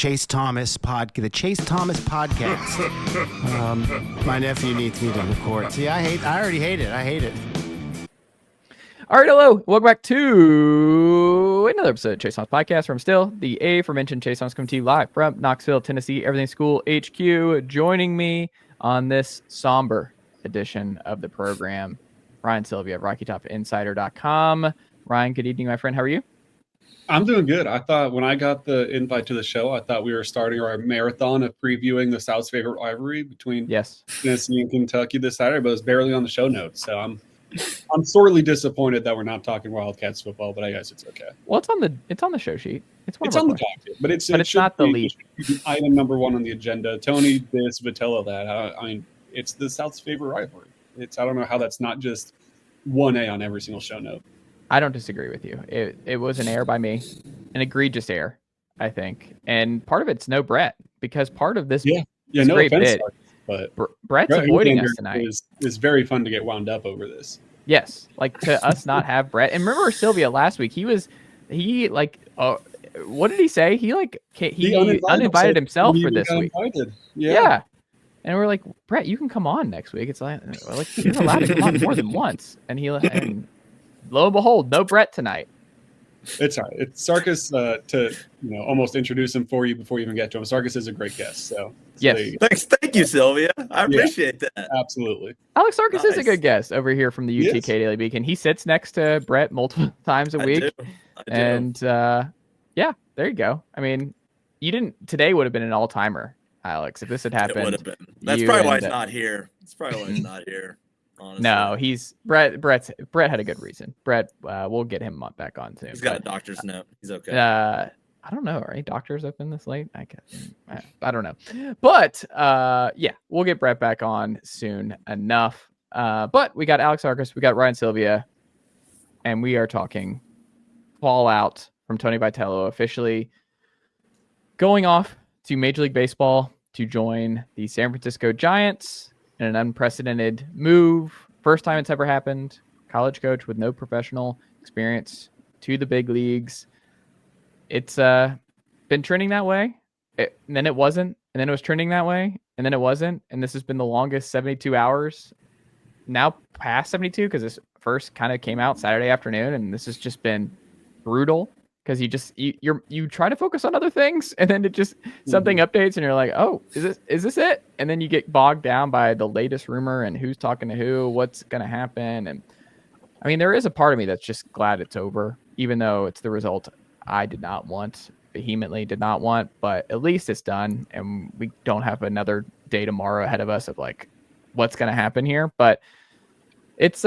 Chase Thomas podcast. My nephew needs me to record. See, I already hate it. I hate it. All right, hello. Welcome back to another episode of Chase Thomas Podcast. From still the aforementioned Chase Thomas coming to you live from Knoxville, Tennessee, Everything School HQ. Joining me on this somber edition of the program, Ryan Sylvia of RockyTopInsider.com. Ryan, good evening, my friend. How are you? I'm doing good. I thought when I got the invite to the show, I thought we were starting our marathon of previewing the South's favorite rivalry between Tennessee and Kentucky this Saturday, but it's barely on the show notes. So I'm sorely disappointed that we're not talking Wildcats football, but I guess it's okay. Well, it's on the show sheet. It's on the docket, but it's not the lead. Item number one on the agenda. Tony Vitello that. I mean, it's the South's favorite rivalry. I don't know how that's not just 1A on every single show note. I don't disagree with you. It was an error by me, an egregious error, I think. And part of it's no Brett, because part of this no great offense, bit, but Brett's avoiding us tonight. Is very fun to get wound up over this. Yes, like to us not have Brett. And remember Sylvia last week? What did he say? He uninvited himself for this week. Yeah. And we're like, Brett, you can come on next week. It's like you're allowed to come on more than once. And lo and behold, no Brett tonight. It's all right. It's Sarkis to almost introduce him for you before you even get to him. Sarkis is a great guest. So yes, thank you, Sylvia. I appreciate that. Absolutely. Alex Sarkis is a good guest over here from the UTK Daily Beacon. He sits next to Brett multiple times a week. I do. And there you go. I mean, today would have been an all-timer, Alex, if this had happened. It would have been. That's probably why he's not here. Honestly. No, Brett had a good reason. Brett, we'll get him back on soon. He's got a doctor's note. He's okay. I don't know. Are any doctors open this late? I don't know. But we'll get Brett back on soon enough. But we got Alex Sarkis, we got Ryan Sylvia, and we are talking fallout from Tony Vitello officially going off to Major League Baseball to join the San Francisco Giants in an unprecedented move. First time it's ever happened. College coach with no professional experience to the big leagues. It's been trending that way. And then it wasn't. And then it was trending that way. And then it wasn't. And this has been the longest 72 hours. Now past 72, because this first kind of came out Saturday afternoon. And this has just been brutal. Because you try to focus on other things, and then it just something updates, and you're like, oh, is this it? And then you get bogged down by the latest rumor and who's talking to who, what's gonna happen. And I mean, there is a part of me that's just glad it's over, even though it's the result I vehemently did not want, but at least it's done, and we don't have another day tomorrow ahead of us of like what's gonna happen here. But it's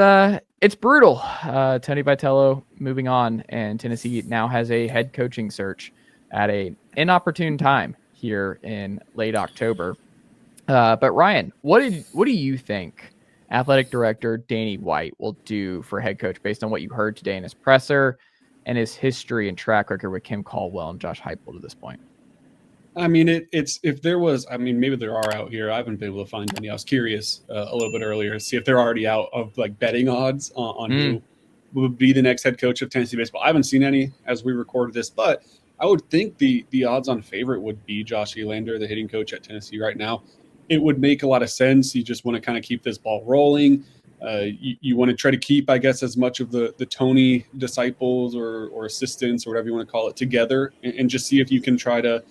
brutal. Tony Vitello moving on, and Tennessee now has a head coaching search at an inopportune time here in late October. But Ryan, what do you think athletic director Danny White will do for head coach based on what you heard today in his presser and his history and track record with Kim Caldwell and Josh Heupel to this point? I mean, maybe there are out here. I haven't been able to find any. I was curious a little bit earlier to see if they're already out of like betting odds on who would be the next head coach of Tennessee baseball. I haven't seen any as we recorded this, but I would think the odds on favorite would be Josh Elander, the hitting coach at Tennessee right now. It would make a lot of sense. You just want to kind of keep this ball rolling. You want to try to keep, I guess, as much of the Tony disciples or assistants or whatever you want to call it together and just see if you can try to,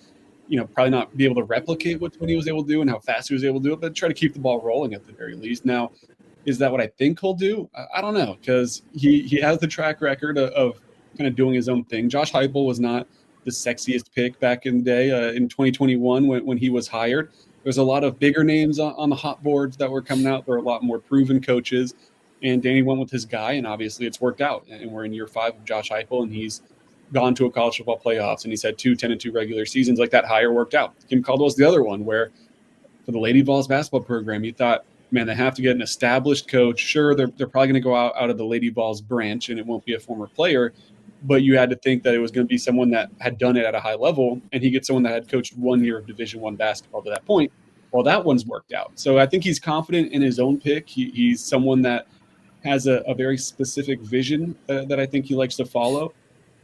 probably not be able to replicate what Tony was able to do and how fast he was able to do it, but try to keep the ball rolling at the very least. Now, is that what I think he'll do? I don't know, because he has the track record of kind of doing his own thing. Josh Heupel was not the sexiest pick back in the day in 2021 when he was hired. There's a lot of bigger names on the hot boards that were coming out. There are a lot more proven coaches, and Danny went with his guy, and obviously it's worked out. And we're in year 5 of Josh Heupel, and he's gone to a college football playoffs, and he's had 2 10-2 regular seasons. Like that hire worked out. Kim Caldwell's the other one where for the Lady Vols basketball program, you thought, man, they have to get an established coach. Sure, they're probably going to go out of the Lady Vols branch, and it won't be a former player, but you had to think that it was going to be someone that had done it at a high level, and he gets someone that had coached 1 year of Division I basketball to that point. Well, that one's worked out. So I think he's confident in his own pick. He's someone that has a very specific vision that I think he likes to follow.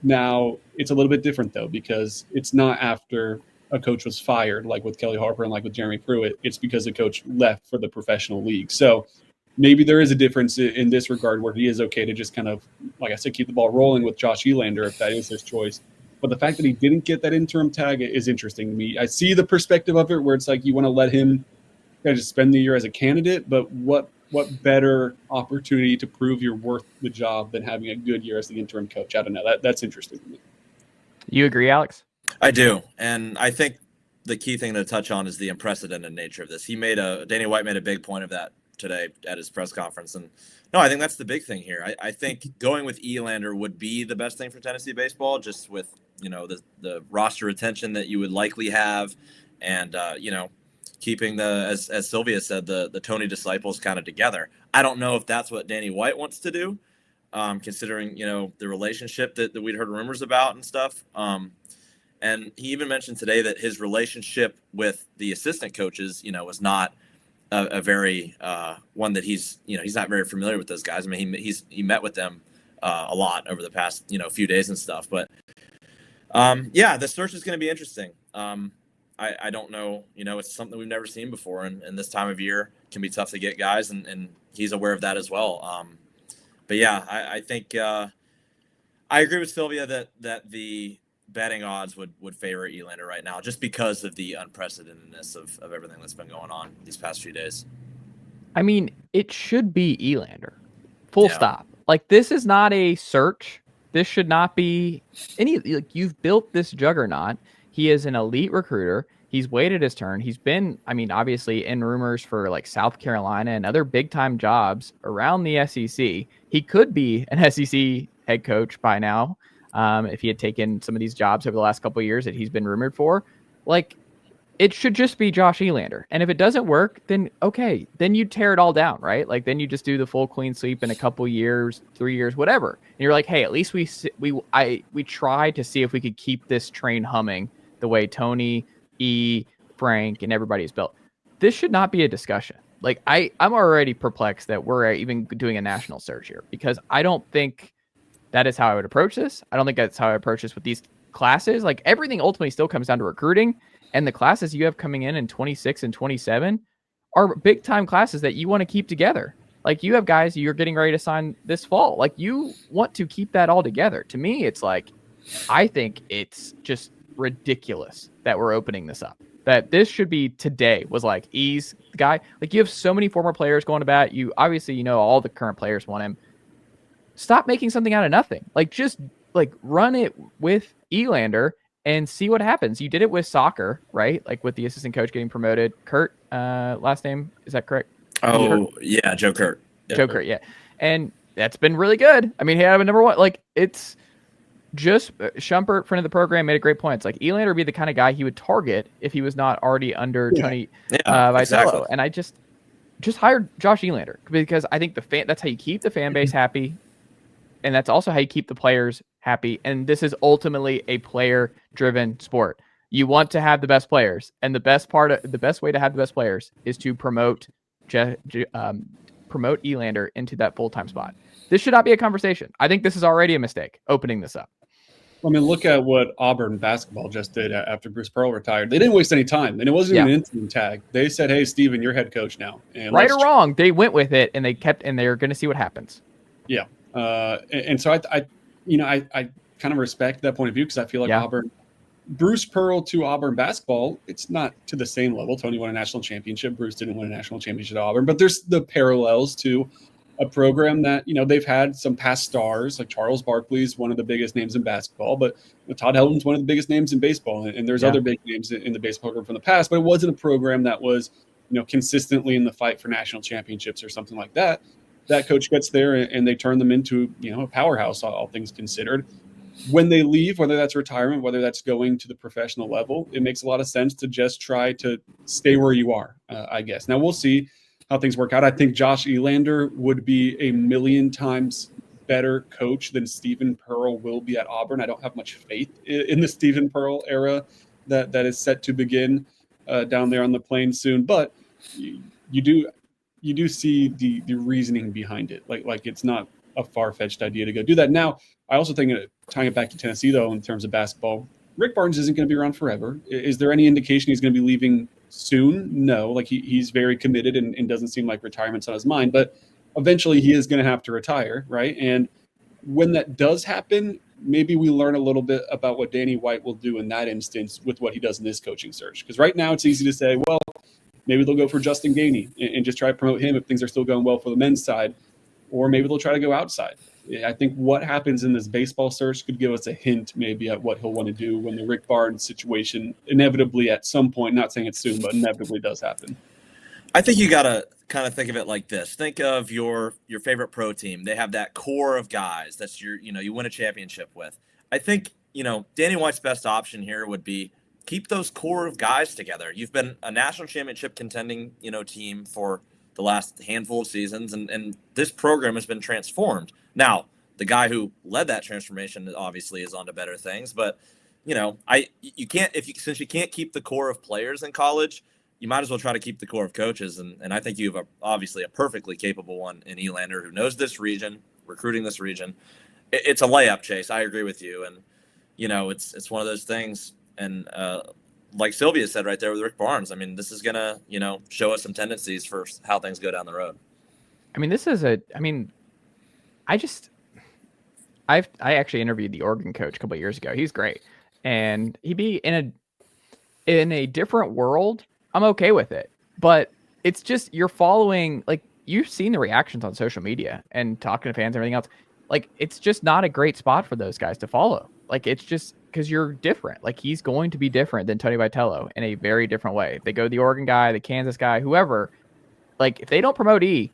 Now, it's a little bit different, though, because it's not after a coach was fired, like with Kelly Harper and like with Jeremy Pruitt. It's because the coach left for the professional league. So maybe there is a difference in this regard where he is okay to just kind of, like I said, keep the ball rolling with Josh Elander if that is his choice. But the fact that he didn't get that interim tag is interesting to me. I see the perspective of it where it's like you want to let him kind of just spend the year as a candidate, but what better opportunity to prove you're worth the job than having a good year as the interim coach? I don't know. That's interesting to me. You agree, Alex? I do. And I think the key thing to touch on is the unprecedented nature of this. Danny White made a big point of that today at his press conference. And no, I think that's the big thing here. I think going with Elander would be the best thing for Tennessee baseball, just with, the roster retention that you would likely have. And, keeping as Sylvia said, the Tony disciples kind of together. I don't know if that's what Danny White wants to do, considering, the relationship that we'd heard rumors about and stuff. And he even mentioned today that his relationship with the assistant coaches, was not a very one that he's not very familiar with those guys. I mean, he met with them a lot over the past, few days and stuff. But the search is going to be interesting. I don't know, it's something we've never seen before. And this time of year can be tough to get guys. And he's aware of that as well. But yeah, I think I agree with Sylvia that the betting odds would favor Elander right now, just because of the unprecedentedness of everything that's been going on these past few days. I mean, it should be Elander. Full stop. Like, this is not a search. This should not be any, like, you've built this juggernaut. He is an elite recruiter. He's waited his turn. He's been, obviously in rumors for like South Carolina and other big time jobs around the SEC. He could be an SEC head coach by now. If he had taken some of these jobs over the last couple of years that he's been rumored for, like, it should just be Josh Elander. And if it doesn't work, then okay, then you tear it all down, right? Like, then you just do the full clean sweep in a couple years, 3 years, whatever. And you're like, hey, at least we tried to see if we could keep this train humming the way Tony, Frank, and everybody is built. This should not be a discussion. Like, I'm already perplexed that we're even doing a national search here, because I don't think that is how I would approach this. I don't think that's how I approach this with these classes. Like, everything ultimately still comes down to recruiting, and the classes you have coming in 26 and 27 are big time classes that you want to keep together. Like, you have guys you're getting ready to sign this fall. Like, you want to keep that all together. To me, it's like, I think it's just ridiculous that we're opening this up. That this should be today was like, ease the guy. Like, you have so many former players going to bat. You obviously, all the current players want him. Stop making something out of nothing. Like, just like run it with Elander and see what happens. You did it with soccer, right? Like, with the assistant coach getting promoted. Kurt, last name, is that correct? Oh, Kurt? Yeah, Joe Kurt. Yeah. Joe Kurt, yeah. And that's been really good. I mean, he had a number one. Like, it's just Schumpert, friend of the program, made a great point. It's like, Elander would be the kind of guy he would target if he was not already under Tony Vitello. Exactly. And I just hired Josh Elander, because I think that's how you keep the fan base happy. And that's also how you keep the players happy. And this is ultimately a player-driven sport. You want to have the best players, and the best way to have the best players is to promote Elander into that full-time spot. This should not be a conversation. I think this is already a mistake, opening this up. I mean, look at what Auburn basketball just did after Bruce Pearl retired. They didn't waste any time, and it wasn't even an interim tag. They said, "Hey, Steven, you're head coach now." And right or wrong, they went with it, and they're going to see what happens. Yeah. And so I kind of respect that point of view, because I feel like Auburn, Bruce Pearl to Auburn basketball, it's not to the same level. Tony won a national championship. Bruce didn't win a national championship at Auburn, but there's the parallels to a program that, they've had some past stars, like Charles Barkley's one of the biggest names in basketball, but Todd Helton's one of the biggest names in baseball. And there's other big names in the baseball program from the past, but it wasn't a program that was, consistently in the fight for national championships or something like that. That coach gets there and they turn them into, a powerhouse, all things considered. When they leave, whether that's retirement, whether that's going to the professional level, it makes a lot of sense to just try to stay where you are, I guess. Now, we'll see how things work out. I think Josh Elander would be a million times better coach than Stephen Pearl will be at Auburn. I don't have much faith in the Stephen Pearl era that is set to begin down there on the plains soon. But you do see the reasoning behind it. Like it's not a far-fetched idea to go do that. Now, I also think, tying it back to Tennessee, though, in terms of basketball, Rick Barnes isn't going to be around forever. Is there any indication he's going to be leaving soon? No, like he's very committed and doesn't seem like retirement's on his mind, but eventually he is going to have to retire, right? And when that does happen, maybe we learn a little bit about what Danny White will do in that instance with what he does in this coaching search. Because right now it's easy to say, well, maybe they'll go for Justin Gainey and just try to promote him if things are still going well for the men's side, or maybe they'll try to go outside. I think what happens in this baseball search could give us a hint maybe at what he'll want to do when the Rick Barnes situation inevitably at some point, not saying it's soon, but inevitably does happen. I think you got to kind of think of it like this. Think of your favorite pro team. They have that core of guys that's you win a championship with. I think, Danny White's best option here would be keep those core of guys together. You've been a national championship contending, team for the last handful of seasons, and this program has been transformed. Now, the guy who led that transformation obviously is on to better things, but since you can't keep the core of players in college, you might as well try to keep the core of coaches, and I think you have obviously a perfectly capable one in Elander who knows this region, recruiting this region. It's a layup, Chase. I agree with you, and it's one of those things, and like Sylvia said right there with Rick Barnes, I mean, this is gonna show us some tendencies for how things go down the road. I mean, I actually interviewed the Oregon coach a couple of years ago. He's great, and he'd be in a different world. I'm okay with it, but it's just you're following, like, you've seen the reactions on social media and talking to fans and everything else. Like, it's just not a great spot for those guys to follow. Like, it's just because you're different. Like, he's going to be different than Tony Vitello in a very different way. They go the Oregon guy, the Kansas guy, whoever. Like, if they don't promote E,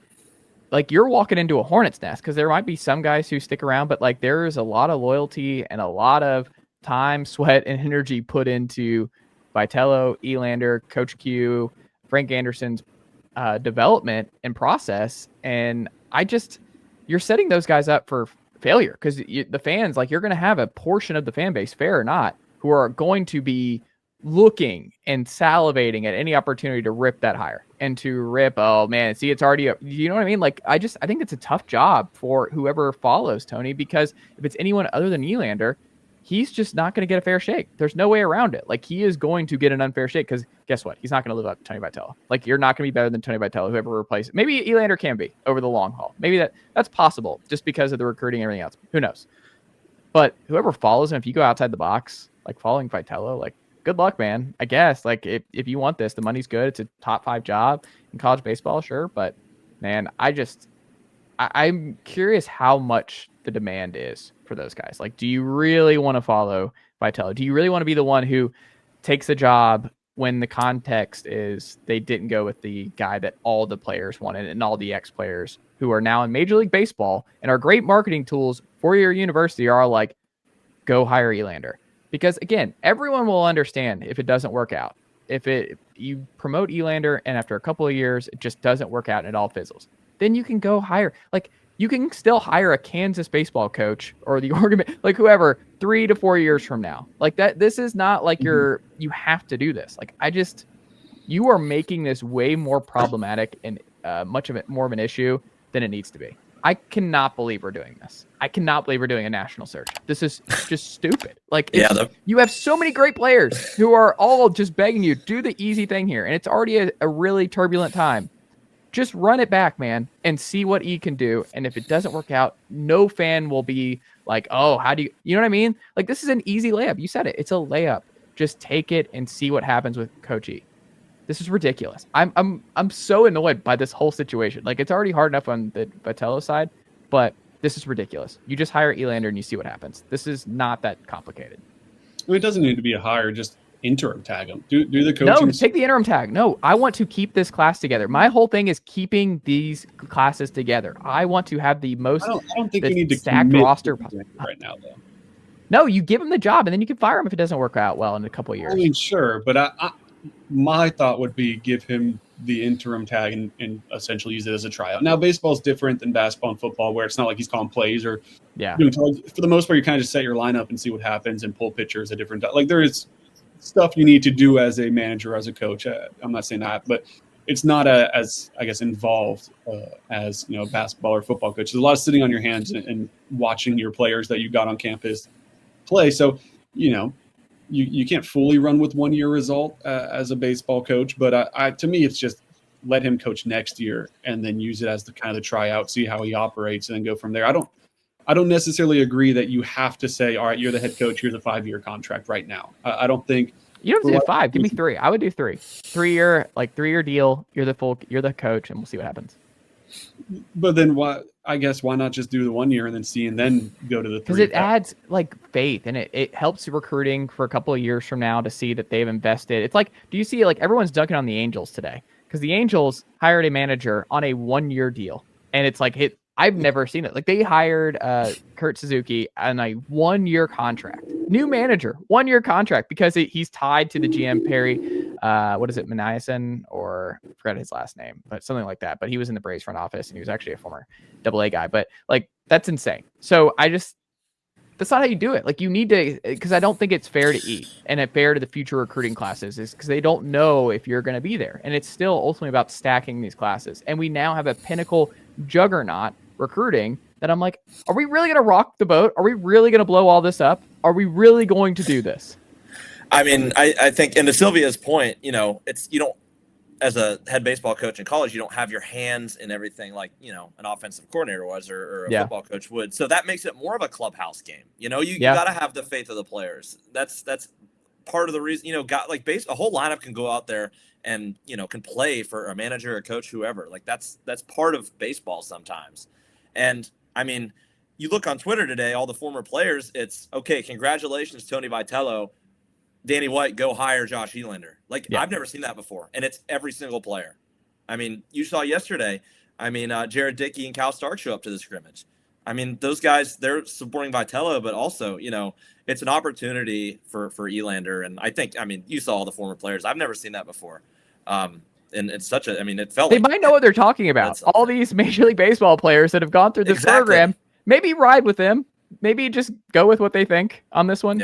like, you're walking into a hornet's nest, because there might be some guys who stick around, but like there is a lot of loyalty and a lot of time, sweat, and energy put into Vitello, Elander, Coach Q, Frank Anderson's development and process. And you're setting those guys up for failure, because the fans, like, you're going to have a portion of the fan base, fair or not, who are going to be looking and salivating at any opportunity to rip that hire and to rip, oh man, see, it's already, you know what I mean? Like, I think it's a tough job for whoever follows Tony, because if it's anyone other than Elander, he's just not going to get a fair shake. There's no way around it. Like, he is going to get an unfair shake, because guess what? He's not going to live up to Tony Vitello. Like, you're not going to be better than Tony Vitello, whoever replaces. Maybe Elander can be over the long haul. Maybe that's possible just because of the recruiting and everything else. Who knows? But whoever follows him, if you go outside the box, like following Vitello, like, good luck, man. I guess, like, if you want this, the money's good. It's a top 5 job in college baseball, sure. But man, I'm curious how much the demand is for those guys. Like, do you really want to follow Vitello? Do you really want to be the one who takes a job when the context is they didn't go with the guy that all the players wanted and all the ex-players who are now in Major League Baseball and are great marketing tools for your university are like, go hire Elander? Because again, everyone will understand if it doesn't work out. If you promote Elander and after a couple of years it just doesn't work out and it all fizzles, then you can go hire, like, you can still hire a Kansas baseball coach or the Oregon, like, whoever, 3 to 4 years from now. Like, that, this is not like you have to do this. Like, you are making this way more problematic and much of it more of an issue than it needs to be. I cannot believe we're doing this. I cannot believe we're doing a national search. This is just stupid. Like, you have so many great players who are all just begging you, do the easy thing here. And it's already a really turbulent time. Just run it back, man, and see what E can do. And if it doesn't work out, no fan will be like, oh, how do you know what I mean? Like, this is an easy layup. You said it. It's a layup. Just take it and see what happens with Coach E. This is ridiculous. I'm so annoyed by this whole situation. Like, it's already hard enough on the Vitello side, but this is ridiculous. You just hire Elander and you see what happens. This is not that complicated. I mean, it doesn't need to be a hire. Just interim tag them. Do the coaching. No, take the interim tag. No, I want to keep this class together. My whole thing is keeping these classes together. I want to have the most. I don't think you need to stacked roster right now, though. No, you give him the job and then you can fire him if it doesn't work out well in a couple of years. I mean, sure, but my thought would be give him the interim tag and essentially use it as a tryout. Now, baseball's different than basketball and football, where it's not like he's calling plays or for the most part, you kind of just set your lineup and see what happens and pull pitchers at different. Like, there is stuff you need to do as a manager, as a coach. I'm not saying that, but it's not as, I guess, involved as, a basketball or football coach. There's a lot of sitting on your hands and watching your players that you got on campus play. So, you can't fully run with 1 year result as a baseball coach, but to me, it's just let him coach next year and then use it as the kind of the tryout, see how he operates, and then go from there. I don't necessarily agree that you have to say, all right, you're the head coach, here's a 5-year contract right now. I don't think you don't have to do 5. Give me 3. I would do 3. 3-year deal. You're the coach, and we'll see what happens. But then why not just do the 1 year and then see, and then go to the 3? Because it adds like faith, and it helps recruiting for a couple of years from now to see that they've invested. It's like, do you see like everyone's dunking on the Angels today? Because the Angels hired a manager on a 1-year deal, and it's like I've never seen it. Like they hired Kurt Suzuki on a 1-year contract. New manager, 1-year contract, because he's tied to the GM Perry. What is it, Maniason, or I forgot his last name, but something like that. But he was in the Braves front office, and he was actually a former AA guy. But like that's insane. So that's not how you do it. Like you need to, because I don't think it's fair to eat and fair to the future recruiting classes is because they don't know if you're going to be there. And it's still ultimately about stacking these classes. And we now have a pinnacle juggernaut recruiting that I'm like, are we really going to rock the boat? Are we really going to blow all this up? Are we really going to do this? I mean, I think, and to Sylvia's point, you don't, as a head baseball coach in college, you don't have your hands in everything like, an offensive coordinator was or a football coach would. So that makes it more of a clubhouse game. You got to have the faith of the players. That's part of the reason, a whole lineup can go out there and, can play for a manager, a coach, whoever. Like that's part of baseball sometimes. And I mean, you look on Twitter today, all the former players, it's okay. Congratulations, Tony Vitello. Danny White, go hire Josh Elander. I've never seen that before. And it's every single player. I mean, you saw yesterday, Jared Dickey and Cal Stark show up to the scrimmage. I mean, those guys, they're supporting Vitello, but also, it's an opportunity for Elander. And I think, you saw all the former players. I've never seen that before. And it's it felt they might know what they're talking about. All these Major League Baseball players that have gone through this program, maybe ride with them. Maybe just go with what they think on this one.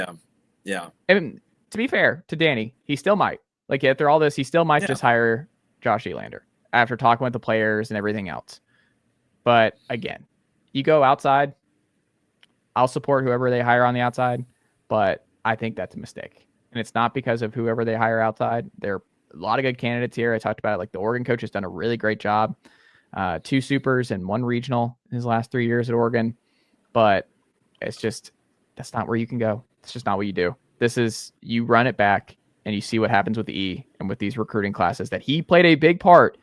Yeah. And to be fair to Danny, he still might. After all this, he still might just hire Josh Elander after talking with the players and everything else. But again, you go outside, I'll support whoever they hire on the outside, but I think that's a mistake. And it's not because of whoever they hire outside. There are a lot of good candidates here. I talked about it. Like the Oregon coach has done a really great job. 2 supers and 1 regional in his last 3 years at Oregon. But it's just, that's not where you can go. It's just not what you do. This is, you run it back and you see what happens with the E and with these recruiting classes that he played a big part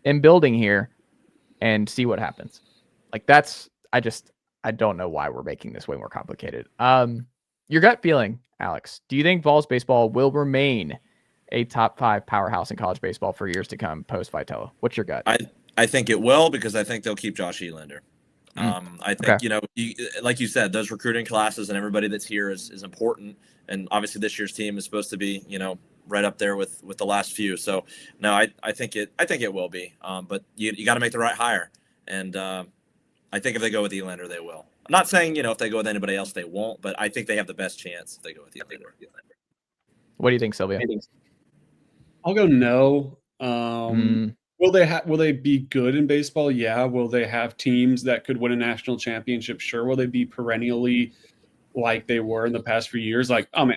in building here, and see what happens. I don't know why we're making this way more complicated. Your gut feeling, Alex, do you think Vols baseball will remain a top 5 powerhouse in college baseball for years to come post Vitello? What's your gut? I think it will, because I think they'll keep Josh Elander. I think, like you said, those recruiting classes and everybody that's here is important. And obviously this year's team is supposed to be, right up there with the last few. So no, I think it will be. But you got to make the right hire. And I think if they go with Elander, they will. I'm not saying, if they go with anybody else, they won't, but I think they have the best chance if they go with Elander. What do you think, Sylvia? I'll go no. Will they be good in baseball? Yeah. Will they have teams that could win a national championship? Sure. Will they be perennially like they were in the past few years?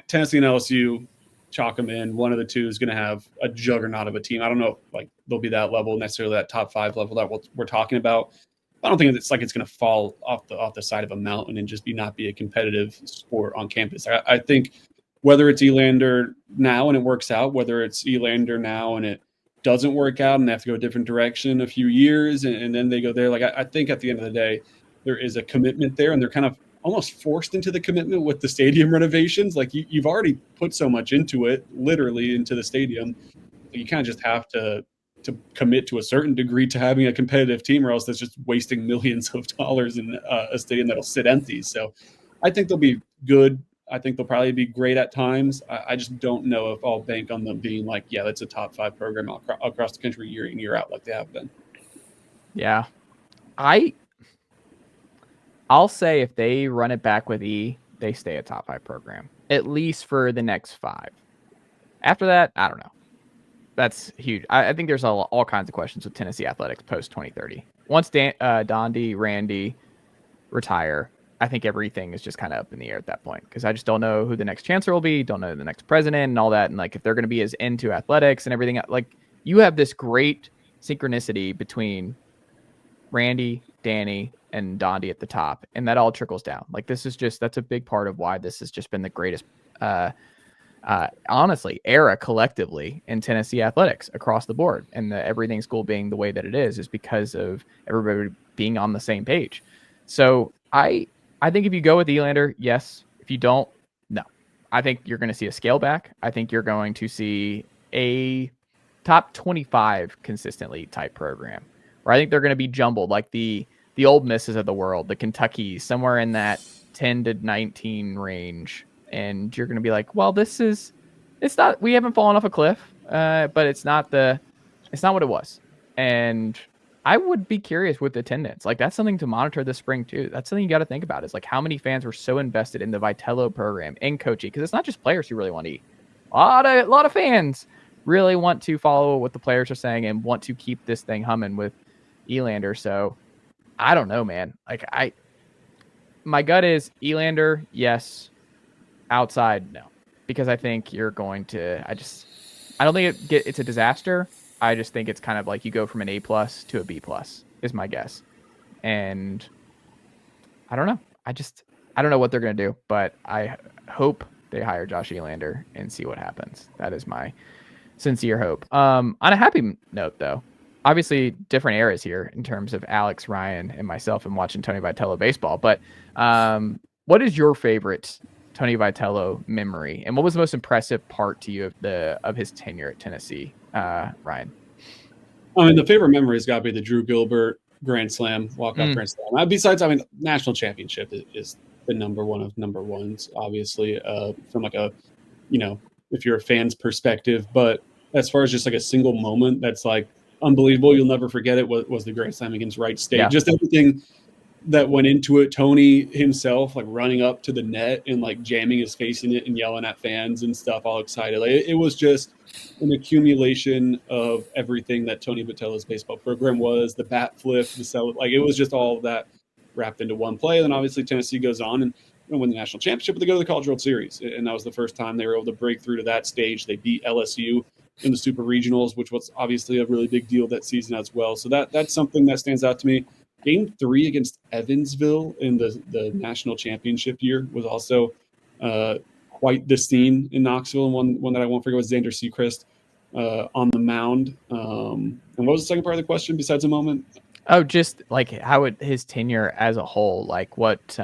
Tennessee and LSU, chalk them in. One of the two is going to have a juggernaut of a team. I don't know if they'll be that level necessarily, that top 5 level that we're talking about. I don't think it's it's going to fall off the side of a mountain and just not be a competitive sport on campus. I think whether it's Elander now and it works out, whether it's Elander now and it doesn't work out and they have to go a different direction a few years and then they go there. I think at the end of the day, there is a commitment there, and they're kind of almost forced into the commitment with the stadium renovations. You've already put so much into it, literally into the stadium. You kind of just have to commit to a certain degree to having a competitive team, or else that's just wasting millions of dollars in a stadium that'll sit empty. So I think they'll be good. I think they'll probably be great at times. I just don't know if I'll bank on them being that's a top 5 program across the country year in, year out like they have been. Yeah. I'll say if they run it back with E, they stay a top 5 program, at least for the next 5. After that, I don't know. That's huge. I think there's all kinds of questions with Tennessee athletics post 2030. Once Dondy, Randy retire, I think everything is just kind of up in the air at that point, because I just don't know who the next chancellor will be, don't know who the next president and all that. And like, if they're going to be as into athletics and everything, like you have this great synchronicity between Randy, Danny, and Dondi at the top, and that all trickles down. Like that's a big part of why this has just been the greatest, honestly, era collectively in Tennessee athletics across the board. And the everything school being the way that it is because of everybody being on the same page. So I think if you go with Elander, yes. If you don't, no. I think you're going to see a scale back. I think you're going to see a top 25 consistently type program, where I think they're going to be jumbled like the Ole Misses of the world, the Kentuckys, somewhere in that 10 to 19 range. And you're going to be like, well, it's not, we haven't fallen off a cliff, but it's not what it was. And I would be curious with attendance. Like, that's something to monitor this spring too. That's something you got to think about, is like how many fans were so invested in the Vitello program and coaching, because it's not just players who really want to eat. A lot of fans really want to follow what the players are saying and want to keep this thing humming with Elander. So I don't know, man. Like, my gut is Elander, yes. Outside, no, because I think you're going to. I don't think it's a disaster. I just think it's kind of like you go from an A+ to a B+ is my guess. And I don't know. I don't know what they're going to do, but I hope they hire Josh Elander and see what happens. That is my sincere hope. On a happy note, though, obviously different eras here in terms of Alex, Ryan, and myself and watching Tony Vitello baseball. But what is your favorite Tony Vitello memory, and what was the most impressive part to you of his tenure at Tennessee, Ryan? I mean, the favorite memory has got to be the Drew Gilbert Grand Slam, walk-off Grand Slam. Besides, I mean, national championship is the number one of number ones, obviously, from like a, if you're a fan's perspective. But as far as just like a single moment that's like unbelievable, you'll never forget it, was the Grand Slam against Wright State. Yeah. Just everything that went into it. Tony himself, like running up to the net and like jamming his face in it and yelling at fans and stuff, all excited. Like, it was just an accumulation of everything that Tony Vitello's baseball program was. The bat flip, like it was just all of that wrapped into one play. And then obviously Tennessee goes on and win the national championship, but they go to the College World Series. And that was the first time they were able to break through to that stage. They beat LSU in the Super Regionals, which was obviously a really big deal that season as well. So that's something that stands out to me. Game 3 against Evansville in the national championship year was also quite the scene in Knoxville. And one that I won't forget was Xander Sechrist on the mound. And what was the second part of the question besides a moment? Oh, just like his tenure as a whole, like what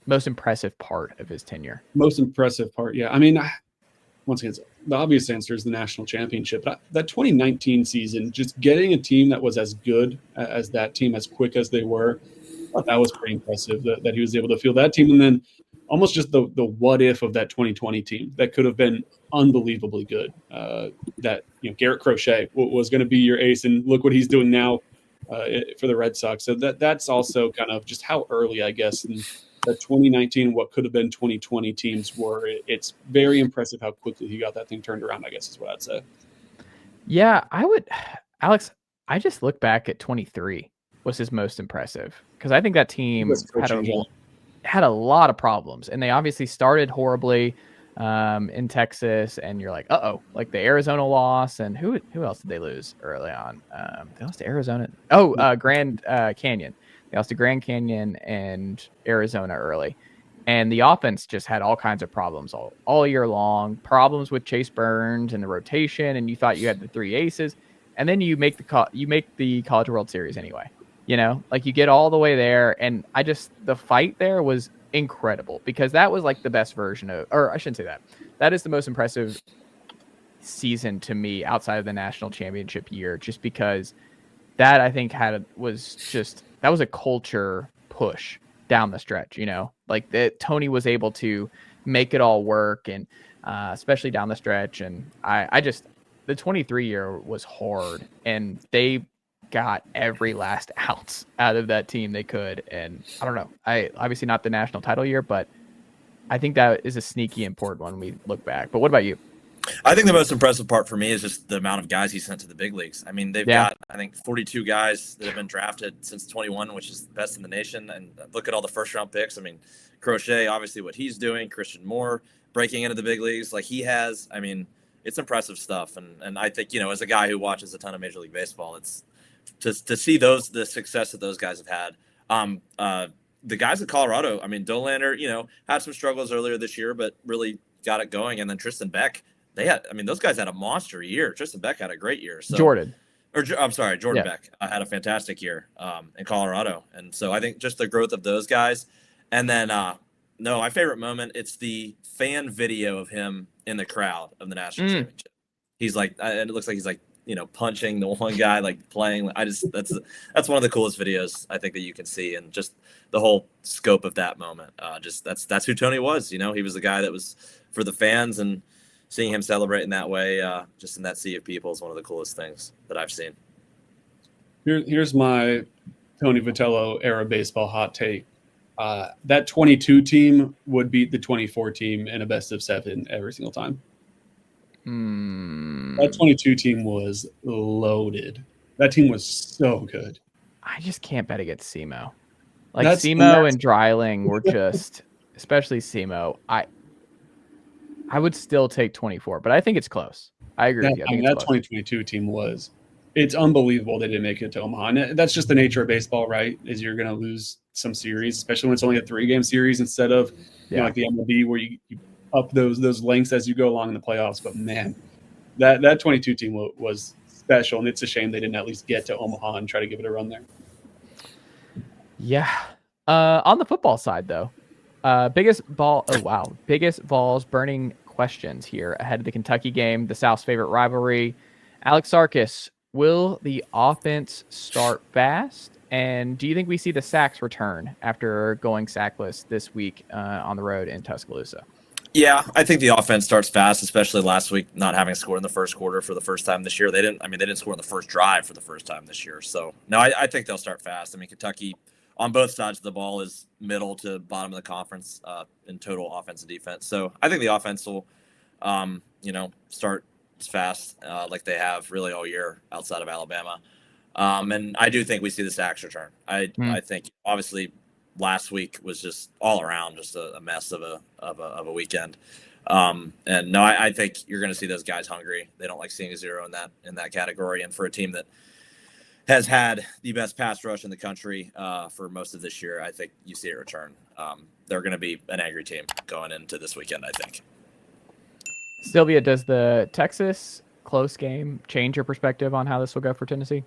most impressive part of his tenure? Most impressive part, yeah. I mean, once again, the obvious answer is the national championship. But that 2019 season, just getting a team that was as good as that team, as quick as they were, I thought that was pretty impressive that he was able to field that team. And then almost just the what if of that 2020 team that could have been unbelievably good. That Garrett Crochet was going to be your ace, and look what he's doing now for the Red Sox. So that's also kind of just how early, I guess, in the 2019, what could have been 2020 teams were. It's very impressive how quickly he got that thing turned around, I guess is what I'd say. Yeah, Alex, I just look back at 23 was his most impressive, because I think that team had a lot of problems, and they obviously started horribly in Texas, and you're like, like the Arizona loss, and who else did they lose early on? They lost to Arizona. Grand Canyon. They lost to Grand Canyon and Arizona early. And the offense just had all kinds of problems all year long. Problems with Chase Burns and the rotation, and you thought you had the three aces. And then you make the College World Series anyway. Like you get all the way there, and the fight there was incredible, because that was like the best version of, or I shouldn't say that. That is the most impressive season to me outside of the national championship year, just because that I think that was a culture push down the stretch, like that Tony was able to make it all work, and especially down the stretch. And the 23 year was hard, and they got every last ounce out of that team they could. And I don't know, obviously not the national title year, but I think that is a sneaky important one when we look back. But what about you? I think the most impressive part for me is just the amount of guys he sent to the big leagues. I mean, they've got, I think, 42 guys that have been drafted since 21, which is the best in the nation. And look at all the first-round picks. I mean, Crochet, obviously what he's doing, Christian Moore breaking into the big leagues like he has. I mean, it's impressive stuff. And I think, as a guy who watches a ton of Major League Baseball, it's to see the success that those guys have had. The guys at Colorado, I mean, Dolander, had some struggles earlier this year, but really got it going. And then Tristan Beck, those guys had a monster year. Tristan Beck had a great year. So, Jordan Beck had a fantastic year in Colorado. And so I think just the growth of those guys. And then, my favorite moment, it's the fan video of him in the crowd of the national championship. He's like, and it looks like he's like, punching the one guy, like playing. That's one of the coolest videos I think that you can see, and just the whole scope of that moment. That's who Tony was. He was the guy that was for the fans, and seeing him celebrate in that way, just in that sea of people, is one of the coolest things that I've seen. Here's my Tony Vitello era baseball hot take. That 22 team would beat the 24 team in a best of 7 every single time. That 22 team was loaded. That team was so good. I just can't bet against SEMO. SEMO and Dreiling were just, especially SEMO. I would still take 24, but I think it's close. I agree with you. That 2022 team it's unbelievable they didn't make it to Omaha. And that's just the nature of baseball, right? Is you're going to lose some series, especially when it's only a 3-game series instead of like the MLB where you up those lengths as you go along in the playoffs. But man, that 22 team was special, and it's a shame they didn't at least get to Omaha and try to give it a run there. Yeah. On the football side, though, biggest Vols burning questions here ahead of the Kentucky game, the South's favorite rivalry. Alex Sarkis, will the offense start fast? And do you think we see the sacks return after going sackless this week on the road in Tuscaloosa? Yeah, I think the offense starts fast, especially last week not having scored in the first quarter for the first time this year. They didn't score in the first drive for the first time this year. So, no, I think they'll start fast. I mean, Kentucky on both sides of the ball is middle to bottom of the conference in total offense and defense. So I think the offense will, start fast like they have really all year outside of Alabama. And I do think we see the sacks return. I think obviously last week was just all around just a mess of a weekend. And no, I think you're going to see those guys hungry. They don't like seeing a zero in that category. And for a team that has had the best pass rush in the country for most of this year, I think you see it return. They're going to be an angry team going into this weekend, I think. Sylvia, does the Texas close game change your perspective on how this will go for Tennessee?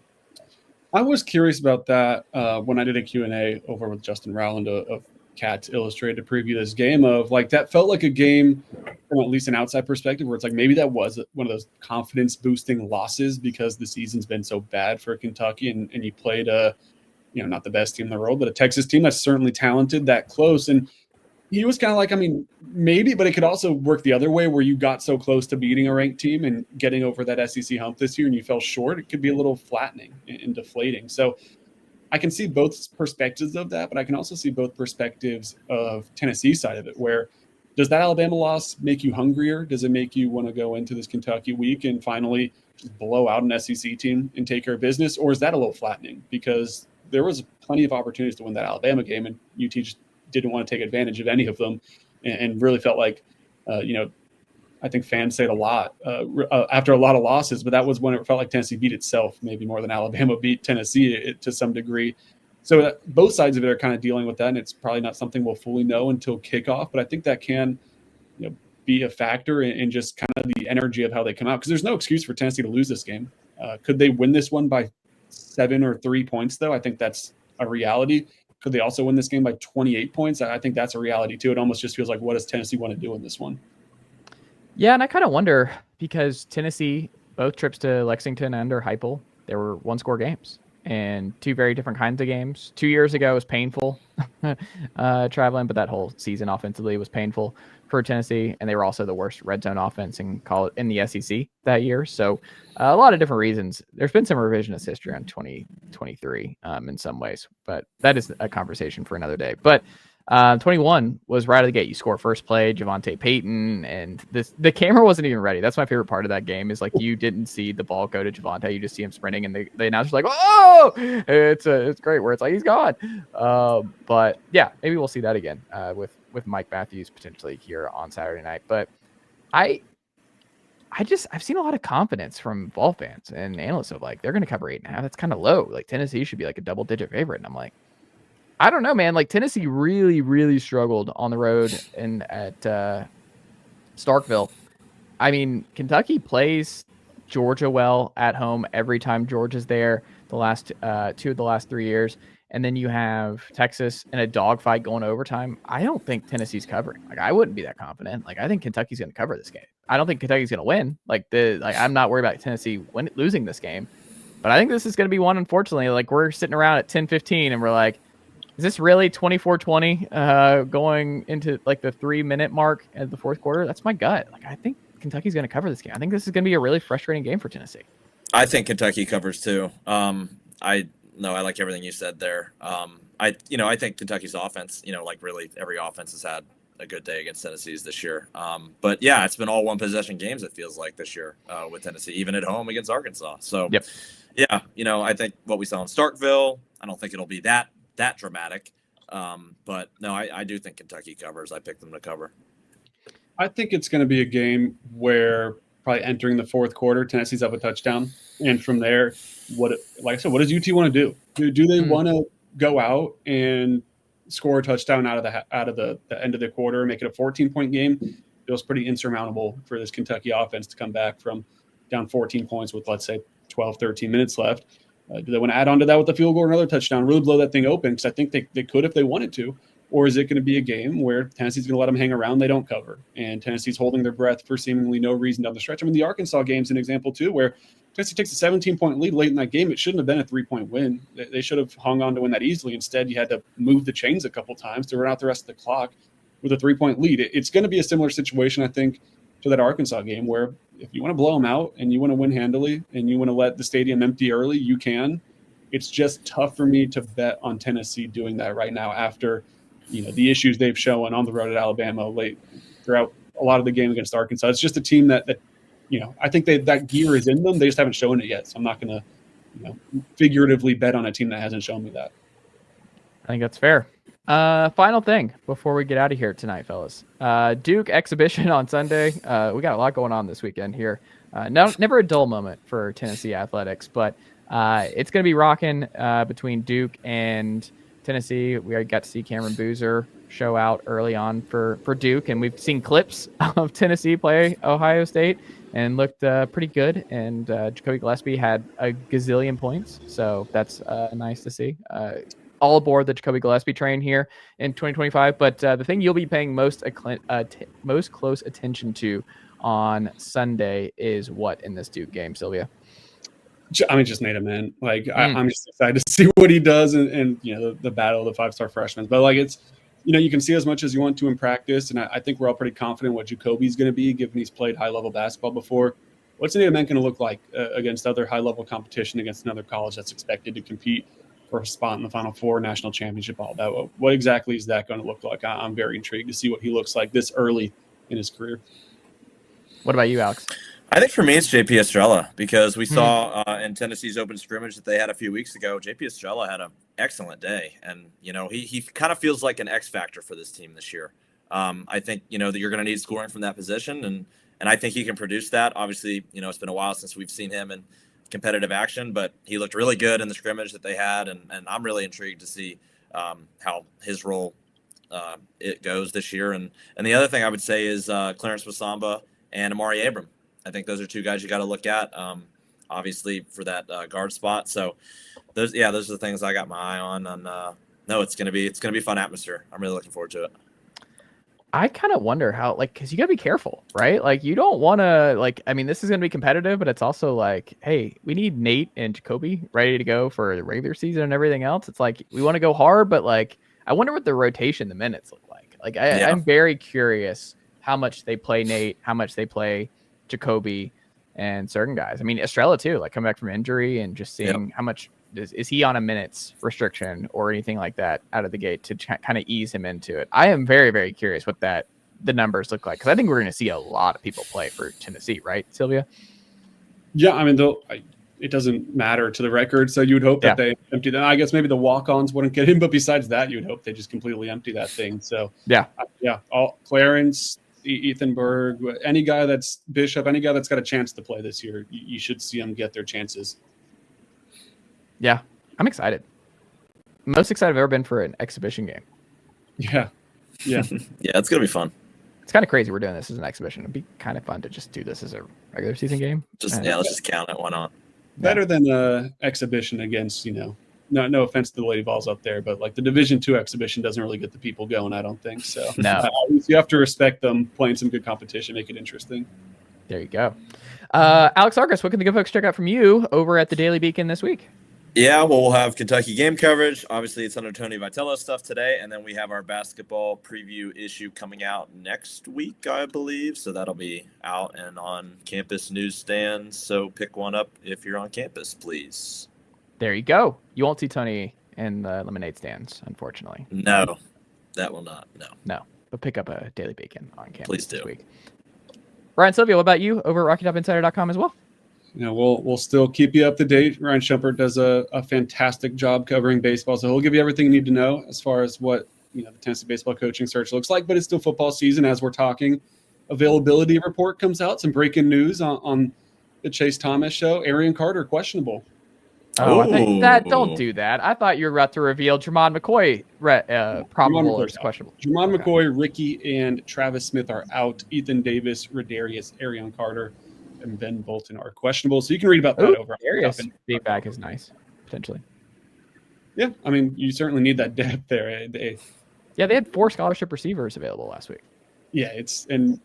I was curious about that when I did a Q&A over with Justin Rowland of Cats Illustrated to preview this game. That felt like a game from at least an outside perspective where it's like maybe that was one of those confidence boosting losses because the season's been so bad for Kentucky and you played not the best team in the world, but a Texas team that's certainly talented that close. And he was kind of like, maybe, but it could also work the other way where you got so close to beating a ranked team and getting over that SEC hump this year and you fell short. It could be a little flattening and deflating. So I can see both perspectives of that, but I can also see both perspectives of Tennessee side of it, where does that Alabama loss make you hungrier? Does it make you want to go into this Kentucky week and finally just blow out an SEC team and take care of business? Or is that a little flattening? Because there was plenty of opportunities to win that Alabama game and UT just didn't want to take advantage of any of them and really felt like, I think fans say it a lot after a lot of losses, but that was when it felt like Tennessee beat itself, maybe more than Alabama beat Tennessee to some degree. So both sides of it are kind of dealing with that, and it's probably not something we'll fully know until kickoff, but I think that can be a factor in just kind of the energy of how they come out, because there's no excuse for Tennessee to lose this game. Could they win this one by 7 or 3 points, though? I think that's a reality. Could they also win this game by 28 points? I think that's a reality, too. It almost just feels like, what does Tennessee want to do in this one? Yeah, and I kind of wonder, because Tennessee, both trips to Lexington and or Heupel, there were one-score games and two very different kinds of games. 2 years ago, it was painful traveling, but that whole season offensively was painful for Tennessee, and they were also the worst red zone offense in the SEC that year. So a lot of different reasons. There's been some revisionist history on 2023 in some ways, but that is a conversation for another day. But 21 was right out of the gate. You score first play, Javonte Payton, and the camera wasn't even ready. That's my favorite part of that game is like you didn't see the ball go to Javonte. You just see him sprinting, and the announcer's like, "Oh, it's great." Where it's like he's gone. But yeah, maybe we'll see that again with Mike Matthews potentially here on Saturday night. But I've seen a lot of confidence from Vol fans and analysts of like they're going to cover 8.5. That's kind of low. Like Tennessee should be like a double-digit favorite, and I'm like, I don't know, man. Like Tennessee really, really struggled on the road and at Starkville. I mean, Kentucky plays Georgia well at home every time Georgia's there. The last 2 of the last 3 years, and then you have Texas in a dogfight going overtime. I don't think Tennessee's covering. Like I wouldn't be that confident. Like I think Kentucky's going to cover this game. I don't think Kentucky's going to win. I'm not worried about Tennessee losing this game, but I think this is going to be one. Unfortunately, like we're sitting around at 10-15, and we're like, is this really 24-20 going into like the 3-minute mark at the fourth quarter? That's my gut. Like I think Kentucky's going to cover this game. I think this is going to be a really frustrating game for Tennessee. I think Kentucky covers too. I like everything you said there. I think Kentucky's offense, like really every offense has had a good day against Tennessee's this year. But yeah, it's been all one possession games. It feels like this year with Tennessee, even at home against Arkansas. So yep. Yeah, I think what we saw in Starkville, I don't think it'll be that dramatic. But no, I do think Kentucky covers. I picked them to cover. I think it's going to be a game where probably entering the fourth quarter, Tennessee's up a touchdown. And from there, what does UT want to do? Do they want to go out and score a touchdown out of the end of the quarter, make it a 14-point game? Feels pretty insurmountable for this Kentucky offense to come back from down 14 points with, let's say, 12, 13 minutes left. Do they want to add on to that with a field goal or another touchdown, really blow that thing open? Because I think they could if they wanted to. Or is it going to be a game where Tennessee's going to let them hang around, they don't cover, and Tennessee's holding their breath for seemingly no reason down the stretch? I mean, the Arkansas game's an example, too, where Tennessee takes a 17-point lead late in that game. It shouldn't have been a 3-point win. They should have hung on to win that easily. Instead, you had to move the chains a couple times to run out the rest of the clock with a 3-point lead. It's going to be a similar situation, I think, to that Arkansas game, where if you want to blow them out and you want to win handily and you want to let the stadium empty early, you can. It's just tough for me to bet on Tennessee doing that right now after the issues they've shown on the road at Alabama late throughout a lot of the game against Arkansas. It's just a team that I think that gear is in them. They just haven't shown it yet. So I'm not going to figuratively bet on a team that hasn't shown me that. I think that's fair. Final thing before we get out of here tonight, fellas. Duke exhibition on Sunday. We got a lot going on this weekend here. Never a dull moment for Tennessee athletics, but it's going to be rocking between Duke and Tennessee. We got to see Cameron Boozer show out early on for Duke, and we've seen clips of Tennessee play Ohio State and looked pretty good. And Jacoby Gillespie had a gazillion points, so that's nice to see. All aboard the Jacoby Gillespie train here in 2025. But the thing you'll be paying most close attention to on Sunday is what in this Duke game, Sylvia? I mean, just Nate, man. Like, I'm just excited to see what he does and the battle of the 5-star freshmen. But like, it's, you can see as much as you want to in practice. And I think we're all pretty confident what Jacoby's going to be, given he's played high-level basketball before. What's Nate going to look like against other high-level competition, against another college that's expected to compete for a spot in the Final Four, national championship, all that? What exactly is that going to look like? I'm very intrigued to see what he looks like this early in his career. What about you, Alex? I think for me, it's JP Estrella, because we saw in Tennessee's open scrimmage that they had a few weeks ago, JP Estrella had an excellent day. And, he kind of feels like an X factor for this team this year. I think, that you're going to need scoring from that position. And I think he can produce that. Obviously, it's been a while since we've seen him in competitive action, but he looked really good in the scrimmage that they had. And I'm really intrigued to see how his role it goes this year. And the other thing I would say is Clarence Wasamba and Amari Abram. I think those are two guys you got to look at, obviously, for that guard spot. So, those are the things I got my eye on. And no, it's gonna be a fun atmosphere. I'm really looking forward to it. I kind of wonder how, because you got to be careful, right? Like, you don't want to, this is going to be competitive, but it's also like, hey, we need Nate and Jacoby ready to go for the regular season and everything else. It's like, we want to go hard, but I wonder what the rotation, the minutes look like. I'm very curious how much they play Nate, how much they play Jacoby. and certain guys. I mean, Estrella too, like coming back from injury and just seeing how much is he on a minutes restriction or anything like that out of the gate to kind of ease him into it. I am very, very curious what the numbers look like, because I think we're going to see a lot of people play for Tennessee, right, Sylvia? Yeah, I mean, it doesn't matter to the record, so you would hope that they empty that. I guess maybe the walk-ons wouldn't get in, but besides that, you would hope they just completely empty that thing. So all Clarence, Ethan Berg, any guy that's Bishop, any guy that's got a chance to play this year, you should see them get their chances. Yeah, I'm excited. Most excited I've ever been for an exhibition game. Yeah. Yeah, it's gonna be fun. It's kind of crazy we're doing this as an exhibition. It'd be kind of fun to just do this as a regular season game. Let's just count it. Why not? Better than an exhibition against, no offense to the Lady Vols up there, but like the Division II exhibition doesn't really get the people going, I don't think. So no. You have to respect them playing some good competition, make it interesting. There you go. Alex Sarkis, what can the good folks check out from you over at the Daily Beacon this week? Yeah, well, we'll have Kentucky game coverage. Obviously, it's under Tony Vitello stuff today. And then we have our basketball preview issue coming out next week, I believe. So that'll be out and on campus newsstands. So pick one up if you're on campus, please. There you go. You won't see Tony in the lemonade stands, unfortunately. No, that will not. No. But pick up a Daily Beacon on campus Please this do. week. Ryan Sylvia, what about you over at RockyTopInsider.com as well? We'll still keep you up to date. Ryan Shumpert does a fantastic job covering baseball, so he'll give you everything you need to know as far as what the Tennessee baseball coaching search looks like. But it's still football season as we're talking. Availability report comes out. Some breaking news on the Chase Thomas show. Arian Carter questionable. Oh, I think that don't do that. I thought you were about to reveal Jermon McCoy probable or questionable. Jermon McCoy, Ricky, and Travis Smith are out. Ethan Davis, Radarius, Arian Carter, and Ben Bolton are questionable. So you can read about that over. Darius feedback is nice, potentially. Yeah, I mean, you certainly need that depth there. They had 4 scholarship receivers available last week. Yeah, and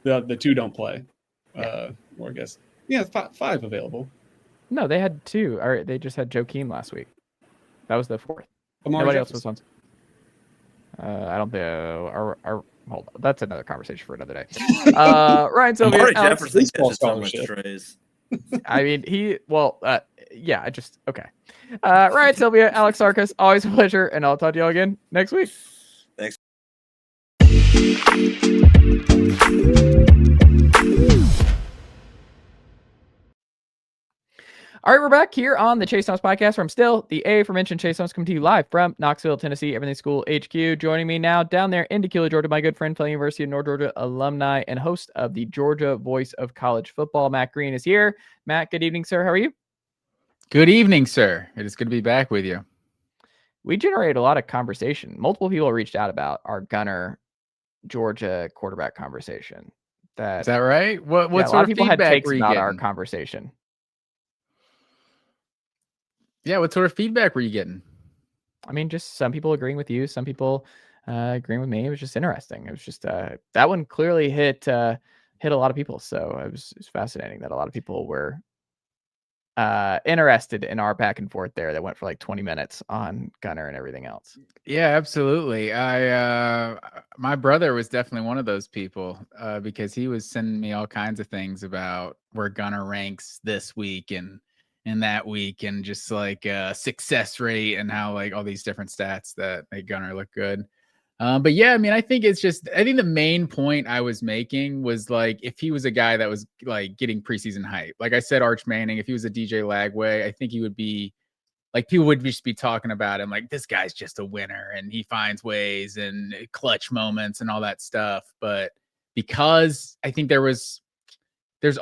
the 2 don't play. Or I guess, 5 available. No, they had 2. Or they just had Joakim last week. That was the 4th. Nobody else was on. I don't think. Hold on. That's another conversation for another day. Ryan Sylvia, Alex, I mean, okay. Ryan Sylvia, Alex Sarkis, always a pleasure, and I'll talk to y'all again next week. Thanks. All right, we're back here on the Chase Thomas podcast, where I'm still the aforementioned Chase Thomas, coming to you live from Knoxville, Tennessee, Everything School HQ. Joining me now down there in Decatur, Georgia, my good friend, Felling University of North Georgia alumni and host of the Georgia Voice of College Football. Matt Green is here. Matt, good evening, sir. How are you? Good evening, sir. It is good to be back with you. We generated a lot of conversation. Multiple people reached out about our Gunner Georgia quarterback conversation. Is that right? What sort of people had feedback takes were you about getting? our conversation? Yeah, what sort of feedback were you getting? I mean, just some people agreeing with you, some people agreeing with me. It was just interesting. It was just that one clearly hit a lot of people. So it was fascinating that a lot of people were interested in our back and forth there that went for like 20 minutes on Gunner and everything else. Yeah, absolutely. My brother was definitely one of those people because he was sending me all kinds of things about where Gunner ranks this week and that week, and just like success rate and how like all these different stats that make Gunner look good. But yeah, I mean, I think the main point I was making was like, if he was a guy that was like getting preseason hype, like I said, Arch Manning, if he was a DJ Lagway, I think he would be like, people would just be talking about him like, this guy's just a winner and he finds ways and clutch moments and all that stuff. But because I think there's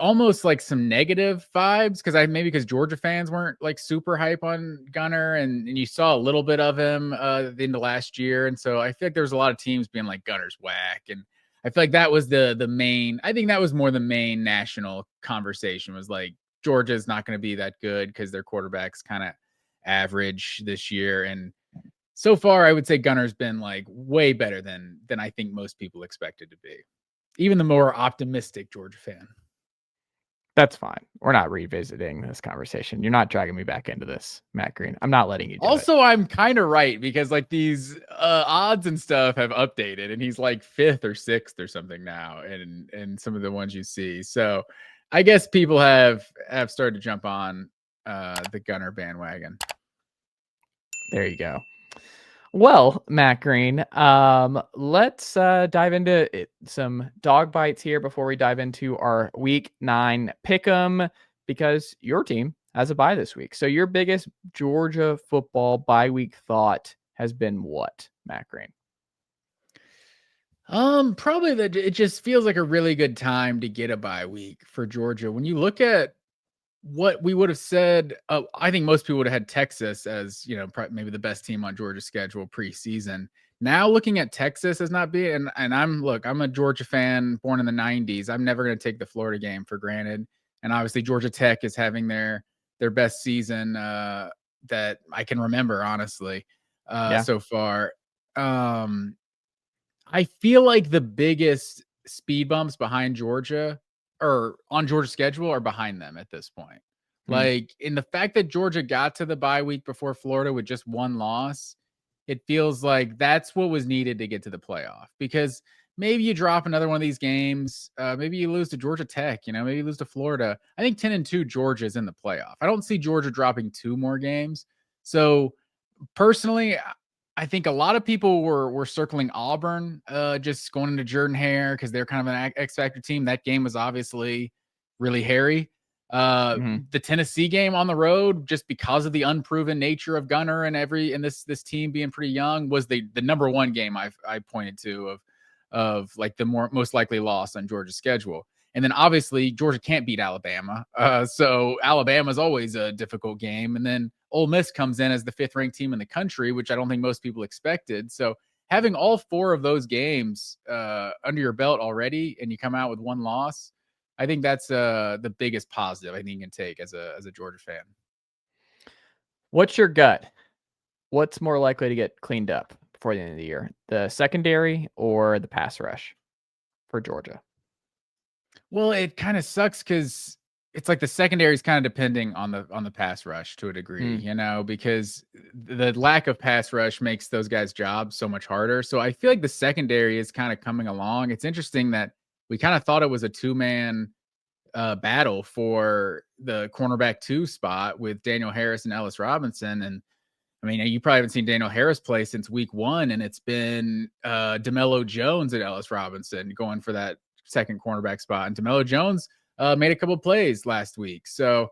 almost like some negative vibes because Georgia fans weren't like super hype on Gunner and you saw a little bit of him in the last year. And so I feel like there's a lot of teams being like, Gunner's whack. And I feel like that was the main, I think that was more the main national conversation, was like, Georgia's not going to be that good because their quarterback's kind of average this year. And so far I would say Gunner's been like way better than I think most people expected to be. Even the more optimistic Georgia fan. That's fine. We're not revisiting this conversation. You're not dragging me back into this, Matt Green. I'm not letting you do it. I'm kind of right because like these odds and stuff have updated and he's like 5th or 6th or something now and some of the ones you see. So I guess people have started to jump on the Gunner bandwagon. There you go. Well, Matt Green, let's dive into some dog bites here before we dive into our week 9 pick'em, because your team has a bye this week. So your biggest Georgia football bye week thought has been what, Matt Green? Probably that it just feels like a really good time to get a bye week for Georgia. When you look at what we would have said, I think most people would have had Texas as, maybe the best team on Georgia's schedule preseason. Now looking at Texas as not being, and I'm a Georgia fan born in the 90s. I'm never going to take the Florida game for granted. And obviously Georgia Tech is having their best season that I can remember, honestly, so far. I feel like the biggest speed bumps behind Georgia or on Georgia's schedule are behind them at this point. Like, in the fact that Georgia got to the bye week before Florida with just one loss, it feels like that's what was needed to get to the playoff, because maybe you drop another one of these games. Maybe you lose to Georgia Tech, maybe you lose to Florida. I think 10-2 Georgia's in the playoff. I don't see Georgia dropping 2 more games. So personally, I think a lot of people were circling Auburn, just going into Jordan-Hare because they're kind of an X Factor team. That game was obviously really hairy. The Tennessee game on the road, just because of the unproven nature of Gunner and this team being pretty young, was the number one game I pointed to of like the most likely loss on Georgia's schedule. And then obviously Georgia can't beat Alabama. So Alabama's always a difficult game. And then Ole Miss comes in as the 5th ranked team in the country, which I don't think most people expected. So having all 4 of those games under your belt already, and you come out with one loss, I think that's the biggest positive I think you can take as a Georgia fan. What's your gut? What's more likely to get cleaned up before the end of the year, the secondary or the pass rush for Georgia? Well, it kind of sucks because it's like the secondary is kind of depending on the pass rush to a degree, because the lack of pass rush makes those guys' jobs so much harder. So I feel like the secondary is kind of coming along. It's interesting that we kind of thought it was a 2-man battle for the cornerback 2 spot with Daniel Harris and Ellis Robinson. And I mean, you probably haven't seen Daniel Harris play since week 1, and it's been DeMello Jones and Ellis Robinson going for that second cornerback spot. And DeMello Jones made a couple of plays last week. So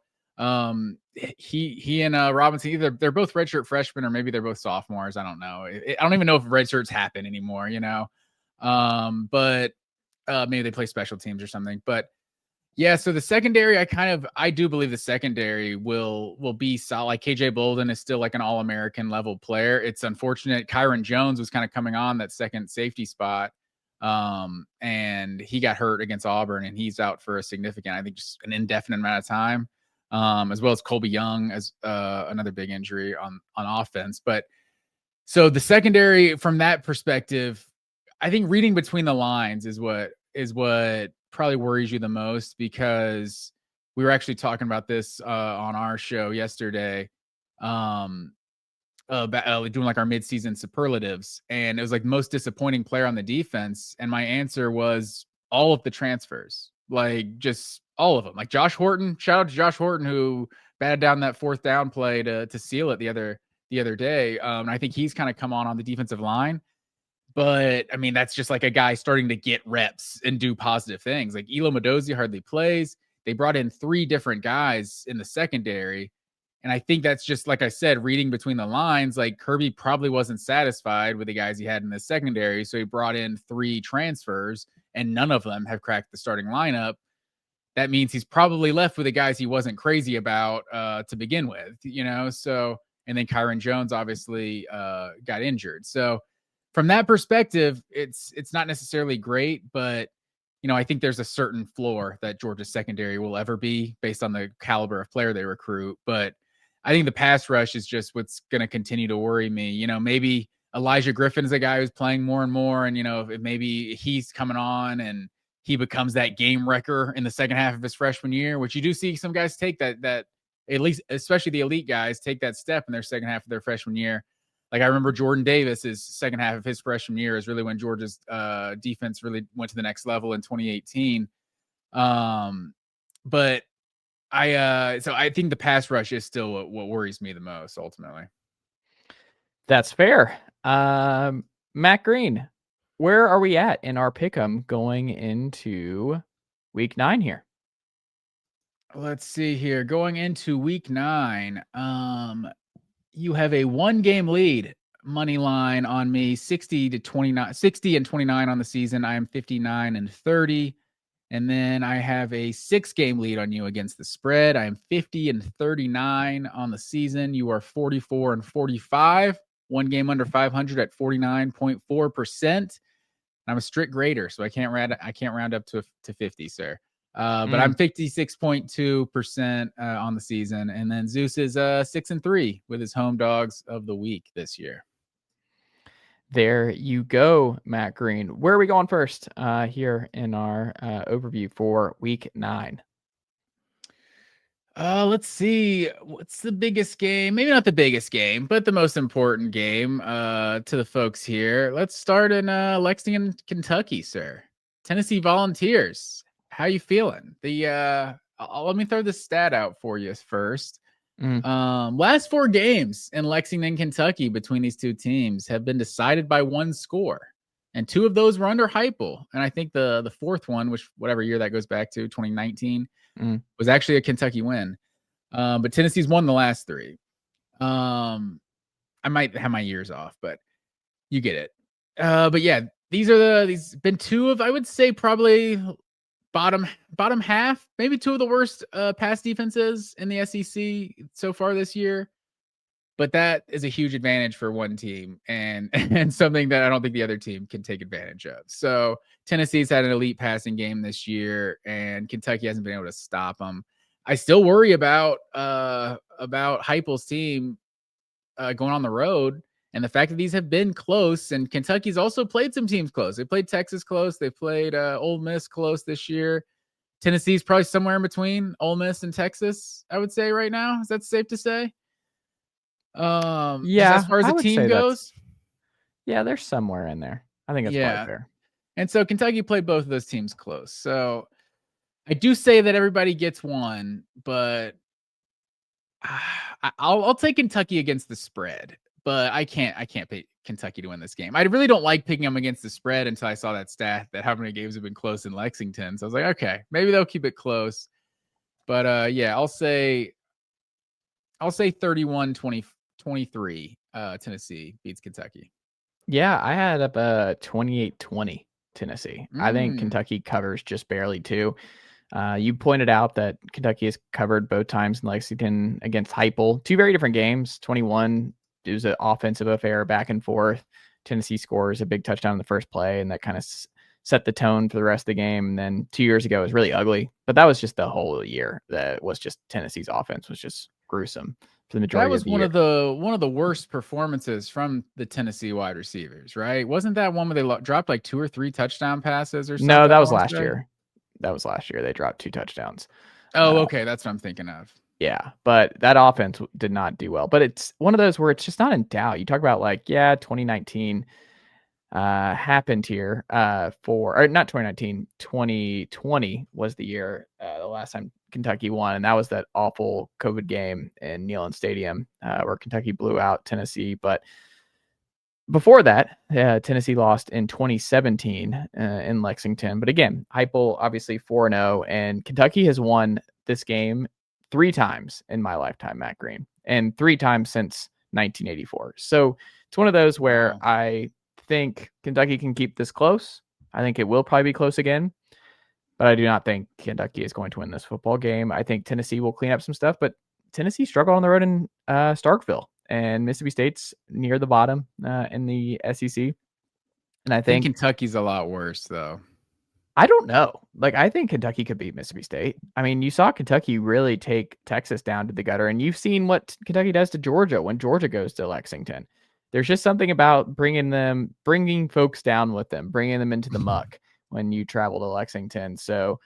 he and Robinson, either they're both redshirt freshmen or maybe they're both sophomores. I don't know. I don't even know if redshirts happen anymore, but maybe they play special teams or something. But yeah, so the secondary, I do believe the secondary will be solid. Like KJ Bolden is still like an All-American level player. It's unfortunate Kyron Jones was kind of coming on that second safety spot. And he got hurt against Auburn, and he's out for a significant, I think, just an indefinite amount of time, as well as Colby Young as another big injury on offense. But so the secondary, from that perspective, I think reading between the lines is what probably worries you the most, because we were actually talking about this on our show yesterday. Doing like our midseason superlatives, and it was like most disappointing player on the defense, and my answer was all of the transfers, like just all of them. Like Josh Horton, shout out to Josh Horton, who batted down that 4th down play to seal it the other day. I think he's kind of come on the defensive line, but I mean that's just like a guy starting to get reps and do positive things. Like Elo Medozi hardly plays. They brought in 3 different guys in the secondary. And I think that's just, like I said, reading between the lines, like Kirby probably wasn't satisfied with the guys he had in the secondary. So he brought in 3 transfers, and none of them have cracked the starting lineup. That means he's probably left with the guys he wasn't crazy about to begin with, So, and then Kyron Jones obviously got injured. So from that perspective, it's not necessarily great, but I think there's a certain floor that Georgia's secondary will ever be based on the caliber of player they recruit. But I think the pass rush is just what's going to continue to worry me. Maybe Elijah Griffin is a guy who's playing more and more, and if maybe he's coming on and he becomes that game wrecker in the second half of his freshman year, which you do see some guys take that at least, especially the elite guys, take that step in their second half of their freshman year. Like I remember Jordan Davis's second half of his freshman year is really when Georgia's defense really went to the next level in 2018. but so I think the pass rush is still what worries me the most ultimately. That's fair. Matt Green, where are we at in our pick'em going into week 9 here? Let's see here. Going into week 9, you have a 1-game lead money line on me, 60 and 29 on the season. I am 59 and 30. And then I have a 6-game lead on you against the spread. I am 50 and 39 on the season. You are 44 and 45. 1 game under 500 at 49.4%. I'm a strict grader, so I can't round up to 50, sir. But I'm 56.2% on the season. And then Zeus is 6 and 3 with his home dogs of the week this year. There you go, Matt Green. Where are we going first here in our overview for week 9? Let's see. What's the biggest game? Maybe not the biggest game, but the most important game to the folks here. Let's start in Lexington, Kentucky, sir. Tennessee Volunteers. How you feeling? Let me throw this stat out for you first. Last 4 games in Lexington, Kentucky between these two teams have been decided by 1 score. And 2 of those were under Heupel. And I think the 4th one, which whatever year that goes back to, 2019, was actually a Kentucky win. But Tennessee's won the last 3. I might have my years off, but you get it. But yeah, these been 2 of, I would say, probably bottom half, maybe 2 of the worst pass defenses in the SEC so far this year. But that is a huge advantage for one team and something that I don't think the other team can take advantage of. So Tennessee's had an elite passing game this year, and Kentucky hasn't been able to stop them. I still worry about Heupel's team going on the road, and the fact that these have been close. And Kentucky's also played some teams close. They played Texas close. They played Ole Miss close this year. Tennessee's probably somewhere in between Ole Miss and Texas, I would say right now. Is that safe to say? Yeah, as far as the team goes, yeah, they're somewhere in there. I think that's probably fair. And so Kentucky played both of those teams close. So I do say that everybody gets one, but I'll take Kentucky against the spread. But I can't pick Kentucky to win this game. I really don't like picking them against the spread until I saw that stat that how many games have been close in Lexington. So I was like, okay, maybe they'll keep it close. But yeah, I'll say 31-23. Tennessee beats Kentucky. Yeah, I had up 28-20 Tennessee. I think Kentucky covers just barely too. You pointed out that Kentucky has covered both times in Lexington against Heupel. 2 very different games. 21, it was an offensive affair back and forth. Tennessee scores a big touchdown in the first play, and that kind of set the tone for the rest of the game. And then 2 years ago, it was really ugly. But that was just the whole year. That was just Tennessee's offense was just gruesome for the majority. That was of the one year. one of the worst performances from the Tennessee wide receivers, right? Wasn't that one where they dropped like 2 or 3 touchdown passes or something? No, that was last year. That was last year. They dropped 2 touchdowns. Oh, okay. That's what I'm thinking of. Yeah, but that offense did not do well. But it's one of those where it's just not in doubt. You talk about 2019 happened here or not 2019, 2020 was the year, the last time Kentucky won. And that was that awful COVID game in Neyland Stadium where Kentucky blew out Tennessee. But before that, Tennessee lost in 2017 in Lexington. But again, Heupel obviously 4-0, and Kentucky has won this game 3 times in my lifetime, Matt Green, and 3 times since 1984. So it's one of those where I think Kentucky can keep this close. I think it will probably be close again, but I do not think Kentucky is going to win this football game. I think Tennessee will clean up some stuff, but Tennessee struggled on the road in Starkville, and Mississippi State's near the bottom in the SEC. And I think Kentucky's a lot worse, though. I don't know. I think Kentucky could beat Mississippi State. I mean, you saw Kentucky really take Texas down to the gutter, and you've seen what Kentucky does to Georgia when Georgia goes to Lexington. There's just something about bringing folks down with them, bringing them into the muck when you travel to Lexington. So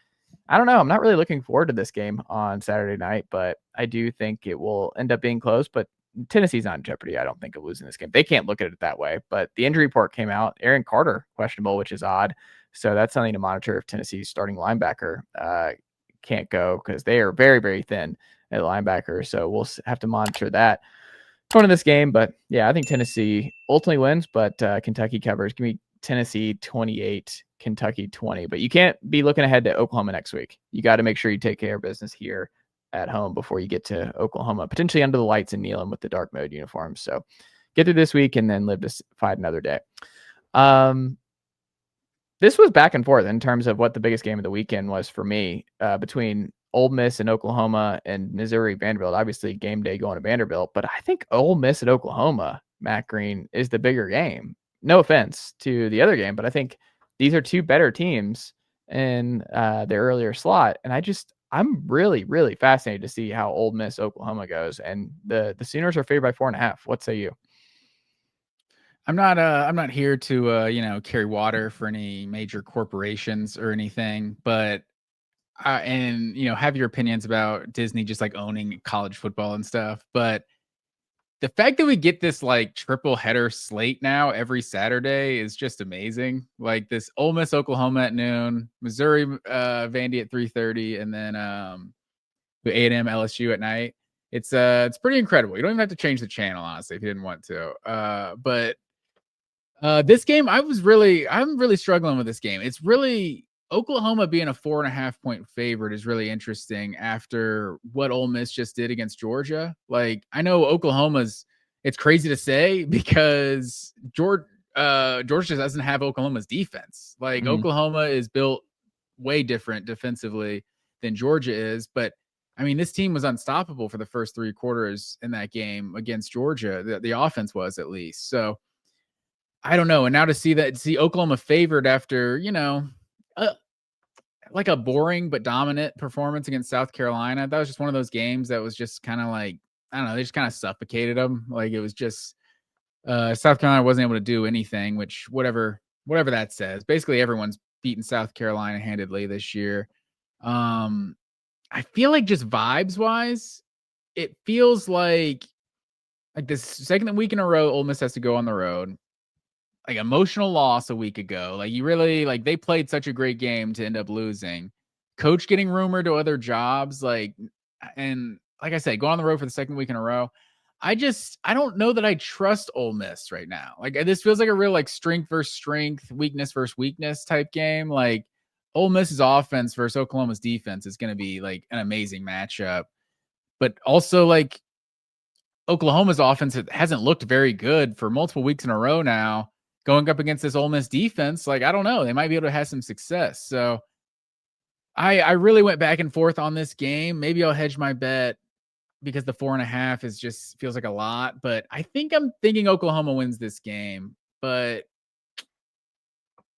I don't know. I'm not really looking forward to this game on Saturday night, but I do think it will end up being close. But Tennessee's not in jeopardy, I don't think, of losing this game. They can't look at it that way. But the injury report came out. Aaron Carter, questionable, which is odd. So that's something to monitor if Tennessee's starting linebacker can't go because they are very, very thin at linebacker. So we'll have to monitor that going to this game. But yeah, I think Tennessee ultimately wins, but Kentucky covers. Give me Tennessee 28, Kentucky 20. But you can't be looking ahead to Oklahoma next week. You got to make sure you take care of business here at home before you get to Oklahoma, potentially under the lights and Neyland with the dark mode uniforms. So get through this week and then live to fight another day. This was back and forth in terms of what the biggest game of the weekend was for me, between Ole Miss and Oklahoma and Missouri Vanderbilt. Obviously, game day going to Vanderbilt, but I think Ole Miss at Oklahoma, Matt Green, is the bigger game. No offense to the other game, but I think these are two better teams in the earlier slot, and I'm really, really fascinated to see how Ole Miss Oklahoma goes. And the Sooners are favored by 4.5. What say you? I'm not here to carry water for any major corporations or anything, but and have your opinions about Disney just like owning college football and stuff. But the fact that we get this like triple header slate now every Saturday is just amazing. Like this Ole Miss Oklahoma at noon, Missouri Vandy at 3:30, and then A&M LSU at night. It's pretty incredible. You don't even have to change the channel, honestly, if you didn't want to. But this game, I'm really struggling with this game. It's really Oklahoma being a 4.5 point favorite is really interesting after what Ole Miss just did against Georgia. Like, I know it's crazy to say because Georgia just doesn't have Oklahoma's defense. Like, Oklahoma is built way different defensively than Georgia is. But I mean, this team was unstoppable for the first 3 quarters in that game against Georgia. The offense was, at least. So I don't know. And now to see Oklahoma favored after, like a boring but dominant performance against South Carolina. That was just one of those games that was just kind of like, I don't know, they just kind of suffocated them. Like, it was just South Carolina wasn't able to do anything, which whatever that says. Basically, everyone's beaten South Carolina handedly this year. I feel like just vibes wise, it feels like this second week in a row, Ole Miss has to go on the road. Like, emotional loss a week ago. Like, you really, like, they played such a great game to end up losing. Coach getting rumored to other jobs, and like I said, going on the road for the second week in a row. I don't know that I trust Ole Miss right now. Like, this feels like a real like strength versus strength, weakness versus weakness type game. Like, Ole Miss's offense versus Oklahoma's defense is going to be like an amazing matchup. But also, like, Oklahoma's offense hasn't looked very good for multiple weeks in a row now. Going up against this Ole Miss defense, like, I don't know. They might be able to have some success. So I really went back and forth on this game. Maybe I'll hedge my bet because the 4.5 is just feels like a lot. But I'm thinking Oklahoma wins this game. But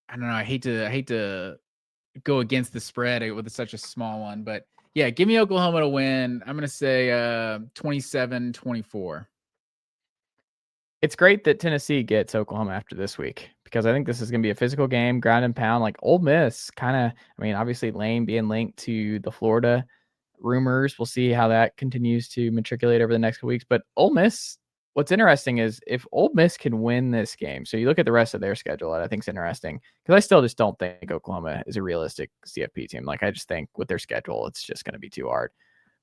I don't know. I hate to go against the spread with such a small one. But yeah, give me Oklahoma to win. I'm going to say 27-24. It's great that Tennessee gets Oklahoma after this week because I think this is going to be a physical game, ground and pound. Like, Ole Miss obviously Lane being linked to the Florida rumors. We'll see how that continues to matriculate over the next couple weeks. But Ole Miss, what's interesting is if Ole Miss can win this game, so you look at the rest of their schedule, that I think is interesting because I still just don't think Oklahoma is a realistic CFP team. Like, I just think with their schedule, it's just going to be too hard.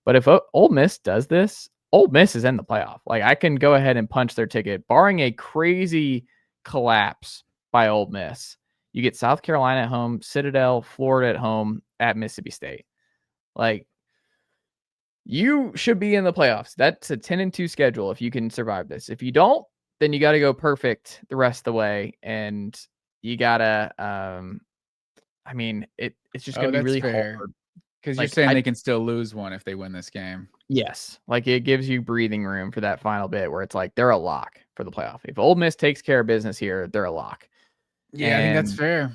But if Ole Miss does this, Ole Miss is in the playoff. Like, I can go ahead and punch their ticket, barring a crazy collapse by Ole Miss. You get South Carolina at home, Citadel, Florida at home, at Mississippi State. Like, you should be in the playoffs. That's a 10-2 schedule if you can survive this. If you don't, then you got to go perfect the rest of the way, and you gotta. It's just gonna be really hard. Because you're saying they can still lose one if they win this game. Yes. Like, it gives you breathing room for that final bit where it's like they're a lock for the playoff. If Ole Miss takes care of business here, they're a lock. Yeah, I think that's fair.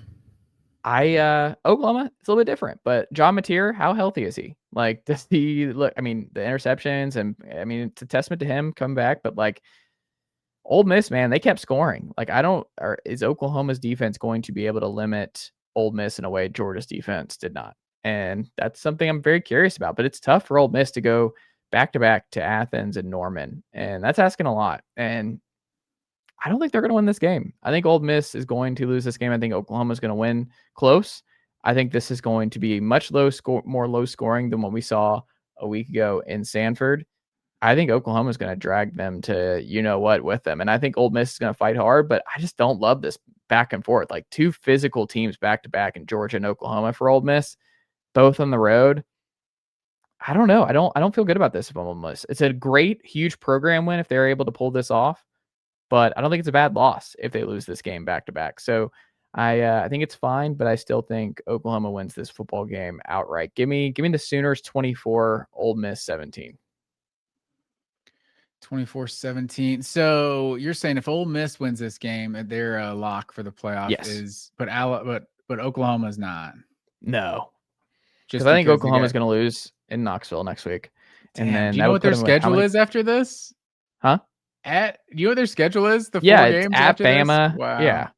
Oklahoma, it's a little bit different, but John Mateer, how healthy is he? Like, does he look? I mean, the interceptions, and I mean, it's a testament to him coming back, but like, Ole Miss, man, they kept scoring. Like, is Oklahoma's defense going to be able to limit Ole Miss in a way Georgia's defense did not? And that's something I'm very curious about. But it's tough for Ole Miss to go back-to-back to Athens and Norman. And that's asking a lot. And I don't think they're going to win this game. I think Ole Miss is going to lose this game. I think Oklahoma's going to win close. I think this is going to be much more low scoring than what we saw a week ago in Sanford. I think Oklahoma is going to drag them to what with them. And I think Ole Miss is going to fight hard, but I just don't love this back and forth. Like 2 physical teams back to back in Georgia and Oklahoma for Ole Miss, both on the road. I don't know. I don't feel good about this if I'm Ole Miss. It's a great, huge program win if they're able to pull this off, but I don't think it's a bad loss if they lose this game back to back. So I think it's fine, but I still think Oklahoma wins this football game outright. Give me the Sooners 24, Ole Miss 17. 24-17. So you're saying if Ole Miss wins this game, their lock for the playoff Yes. but Oklahoma's not. No, Just because I think Oklahoma's going to lose in Knoxville next week. Damn, and then do you know what their schedule is after this? Huh? Do you know what their schedule is? The 4 games games at after Bama. This? Wow. Yeah.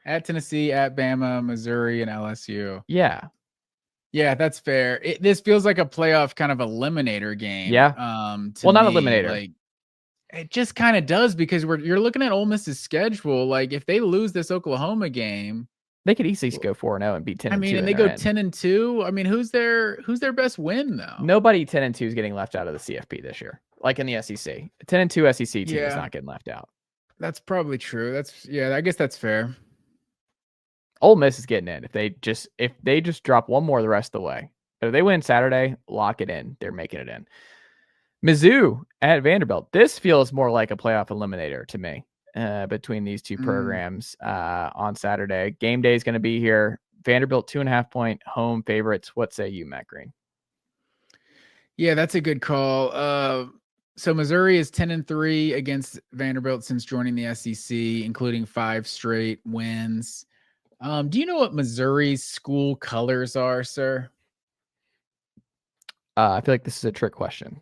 At Tennessee, at Bama, Missouri, and LSU. Yeah. Yeah, that's fair. This feels like a playoff kind of eliminator game. Yeah. Well, not eliminator. Like, it just kind of does because you're looking at Ole Miss's schedule. Like, if they lose this Oklahoma game, they could easily go 4-0 and beat 10-2. I mean, and they go 10-2. I mean, who's their best win though? Nobody 10-2 is getting left out of the CFP this year. Like in the SEC, 10-2 SEC team is not getting left out. That's probably true. I guess that's fair. Ole Miss is getting in if they just drop one more the rest of the way. But if they win Saturday, lock it in. They're making it in. Mizzou at Vanderbilt. This feels more like a playoff eliminator to me between these two programs on Saturday. Game day is going to be here. Vanderbilt 2.5-point home favorites. What say you, Matt Green? Yeah, that's a good call. So Missouri is 10-3 against Vanderbilt since joining the SEC, including 5 straight wins. Do you know what Missouri's school colors are, sir? I feel like this is a trick question.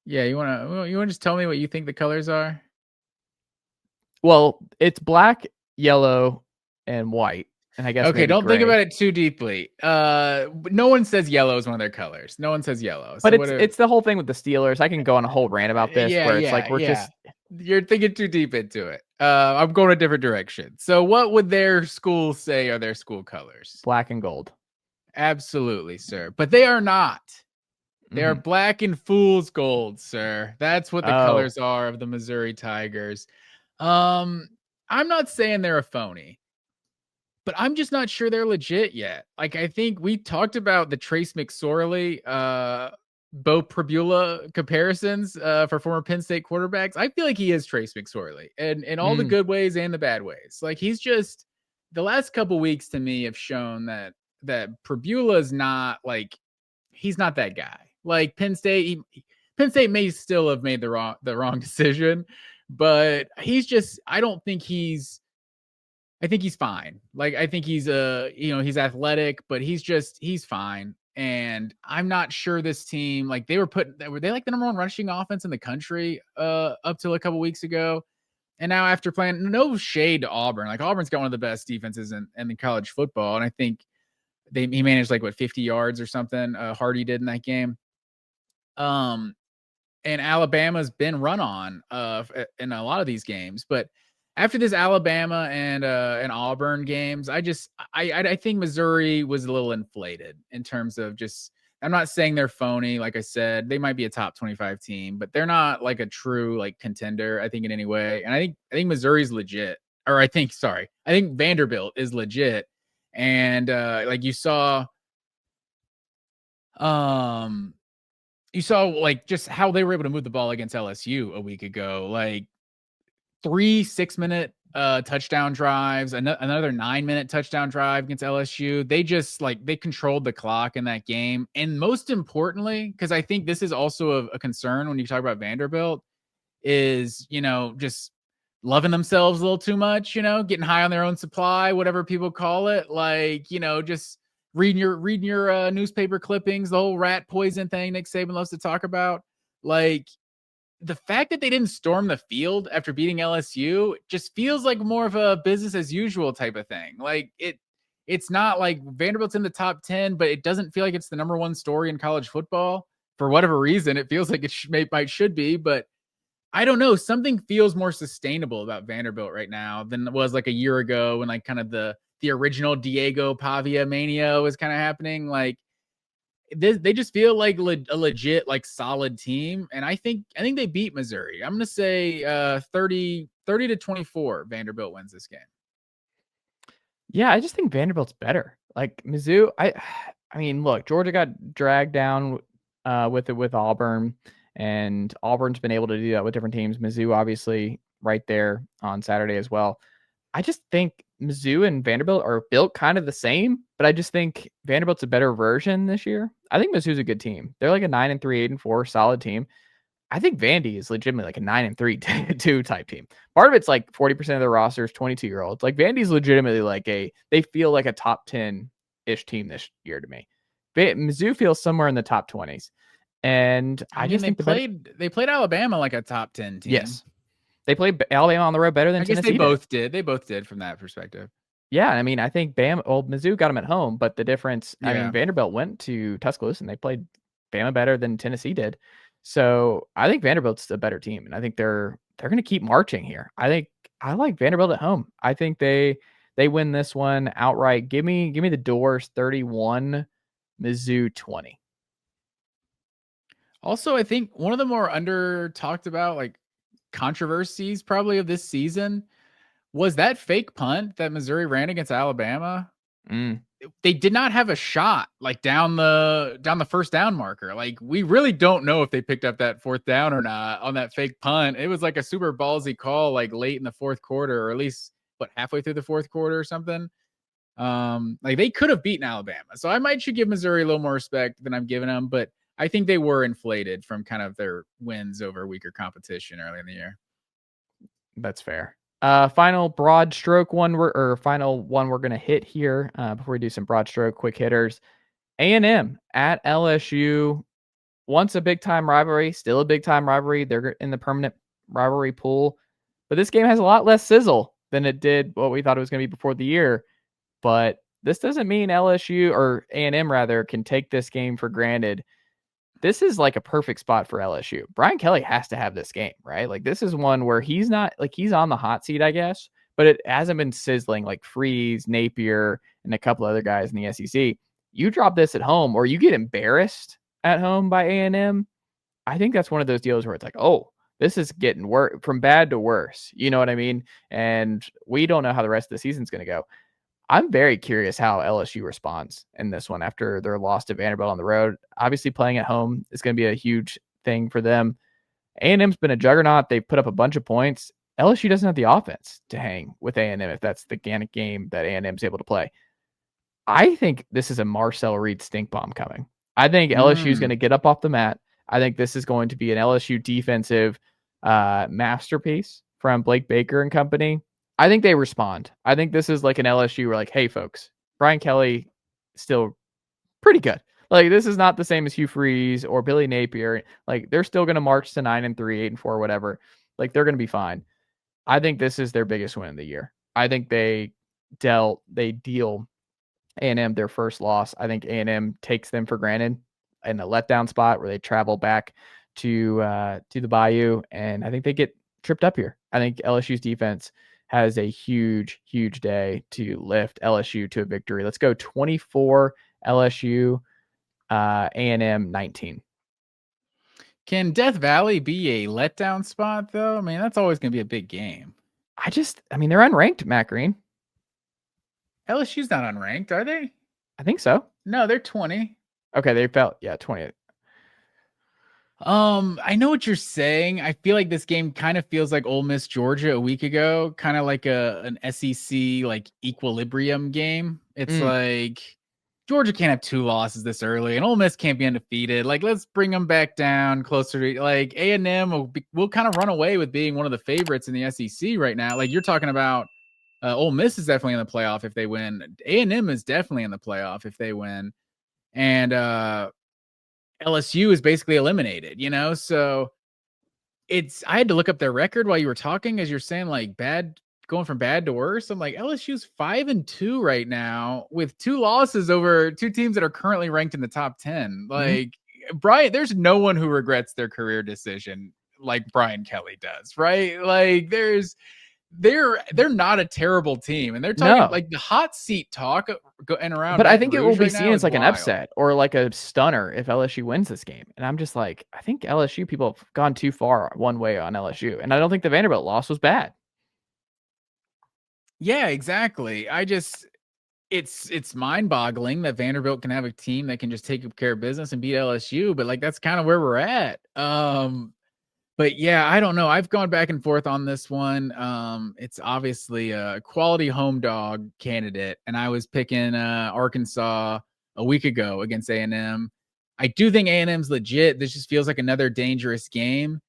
Yeah, you wanna just tell me what you think the colors are? Well, it's black, yellow, and white. And I guess don't think about it too deeply. No one says yellow is one of their colors. No one says yellow. But it's the whole thing with the Steelers. I can go on a whole rant about this you're thinking too deep into it. I'm going a different direction. So what would their school say are their school colors? Black and gold. Absolutely, sir. But they are not. They are black and fool's gold, sir. That's what the colors are of the Missouri Tigers. I'm not saying they're a phony, but I'm just not sure they're legit yet. Like, I think we talked about the Trace McSorley, Bo Prabula comparisons for former Penn State quarterbacks. I feel like he is Trace McSorley and in all the good ways and the bad ways. Like, he's just, the last couple weeks to me have shown that Prabula is not like, he's not that guy. Like Penn State may still have made the wrong decision, but he's just, I think he's fine. Like, I think he's he's athletic, but he's fine. And I'm not sure this team, like were they like the number 1 rushing offense in the country up till a couple weeks ago. And now after playing, no shade to Auburn, like Auburn's got one of the best defenses in college football. And I think he managed 50 yards or something. Hardy did in that game. And Alabama's been run on in a lot of these games, but after this Alabama and Auburn games, I think Missouri was a little inflated in terms of just, I'm not saying they're phony. Like I said, they might be a top 25 team, but they're not like a true contender, I think, in any way. And I think Missouri's legit, or I think Vanderbilt is legit. And you saw just how they were able to move the ball against LSU a week ago. Like 3 6-minute touchdown drives, another 9-minute touchdown drive against LSU. They just they controlled the clock in that game. And most importantly, because I think this is also a concern when you talk about Vanderbilt, is just loving themselves a little too much, getting high on their own supply, whatever people call it. Just reading your newspaper clippings, the whole rat poison thing Nick Saban loves to talk about. The fact that they didn't storm the field after beating LSU just feels like more of a business as usual type of thing. It's not like Vanderbilt's in the top 10, but it doesn't feel like it's the number 1 story in college football. For whatever reason, it feels like it should be, but I don't know. Something feels more sustainable about Vanderbilt right now than it was a year ago when kind of the the original Diego Pavia mania was kind of happening. Like they just feel like a legit, like solid team. And I think they beat Missouri. I'm going to say 30-24 Vanderbilt wins this game. Yeah, I just think Vanderbilt's better. Like Mizzou, I mean, look, Georgia got dragged down with Auburn, and Auburn's been able to do that with different teams. Mizzou, obviously, right there on Saturday as well. I just think Mizzou and Vanderbilt are built kind of the same, but I just think Vanderbilt's a better version this year. I think Mizzou's a good team. They're like a 9-3, 8-4 solid team. I think Vandy is legitimately like a 9-3 2 type team. Part of it's like 40% of the roster is 22-year-olds. Like Vandy's legitimately like they feel like a top 10-ish team this year to me. Mizzou feels somewhere in the top 20s. And I just think they played Alabama like a top 10 team. Yes. They played Alabama on the road better than Tennessee. They both did. They both did from that perspective. Yeah, I mean, I think Mizzou got them at home, but the difference, I mean, Vanderbilt went to Tuscaloosa and they played Bama better than Tennessee did. So I think Vanderbilt's a better team, and I think they're going to keep marching here. I like Vanderbilt at home. I think they win this one outright. Give me the Doors 31, Mizzou 20. Also, I think one of the more under talked about like controversies probably of this season was that fake punt that Missouri ran against Alabama. They did not have a shot like down the first down marker. Like we really don't know if they picked up that fourth down or not on that fake punt. It was like a super ballsy call, like late in the fourth quarter, or at least halfway through the fourth quarter or something. Like they could have beaten Alabama. So I should give Missouri a little more respect than I'm giving them, but I think they were inflated from kind of their wins over weaker competition early in the year. That's fair. Final broad stroke final one we're going to hit here before we do some broad stroke quick hitters. A&M at LSU. Once a big time rivalry, still a big time rivalry. They're in the permanent rivalry pool, but this game has a lot less sizzle than it did what we thought it was going to be before the year. But this doesn't mean LSU or A&M rather can take this game for granted. This is like a perfect spot for LSU. Brian Kelly has to have this game, right? Like this is one where he's not like he's on the hot seat, I guess, but it hasn't been sizzling like Freeze, Napier, and a couple other guys in the SEC. You drop this at home or you get embarrassed at home by A&M. I think that's one of those deals where it's like, oh, this is getting from bad to worse. You know what I mean? And we don't know how the rest of the season's going to go. I'm very curious how LSU responds in this one after their loss to Vanderbilt on the road. Obviously, playing at home is going to be a huge thing for them. A&M's been a juggernaut. They've put up a bunch of points. LSU doesn't have the offense to hang with A&M if that's the game that A&M's able to play. I think this is a Marcel Reed stink bomb coming. I think LSU is going to get up off the mat. I think this is going to be an LSU defensive masterpiece from Blake Baker and company. I think they respond. I think this is like an LSU where like, hey, folks, Brian Kelly still pretty good. Like, this is not the same as Hugh Freeze or Billy Napier. Like, they're still going to march to 9-3, 8-4, whatever. Like, they're going to be fine. I think this is their biggest win of the year. I think they deal A&M their first loss. I think A&M takes them for granted in a letdown spot where they travel back to the Bayou, and I think they get tripped up here. I think LSU's defense has a huge, huge day to lift LSU to a victory. Let's go 24 LSU, A&M 19. Can Death Valley be a letdown spot, though? I mean, that's always going to be a big game. I mean, they're unranked, Matt Green. LSU's not unranked, are they? I think so. No, they're 20. Okay, they felt, 20. I know what you're saying. I feel like this game kind of feels like Ole Miss Georgia a week ago, kind of like an SEC like equilibrium game. It's like Georgia can't have two losses this early, and Ole Miss can't be undefeated. Like, let's bring them back down closer to like A&M will kind of run away with being one of the favorites in the SEC right now. Like you're talking about, Ole Miss is definitely in the playoff if they win. A&M is definitely in the playoff if they win, and LSU is basically eliminated, so I had to look up their record while you were talking, as you're saying, like going from bad to worse. I'm like, LSU's 5-2 right now with 2 losses over 2 teams that are currently ranked in the top 10. Like Brian, there's no one who regrets their career decision like Brian Kelly does, right? Like they're not a terrible team, and they're talking No. like the hot seat talk going around. But I Baton think it Rouge will be right seen now as is like an wild. upset or like a stunner if LSU wins this game. And I'm just like, I think LSU people have gone too far one way on LSU. And I don't think the Vanderbilt loss was bad. Yeah, exactly. It's mind-boggling that Vanderbilt can have a team that can just take care of business and beat LSU, but like that's kind of where we're at. But yeah, I don't know. I've gone back and forth on this one. It's obviously a quality home dog candidate, and I was picking Arkansas a week ago against A&M. I do think A&M's legit. This just feels like another dangerous game.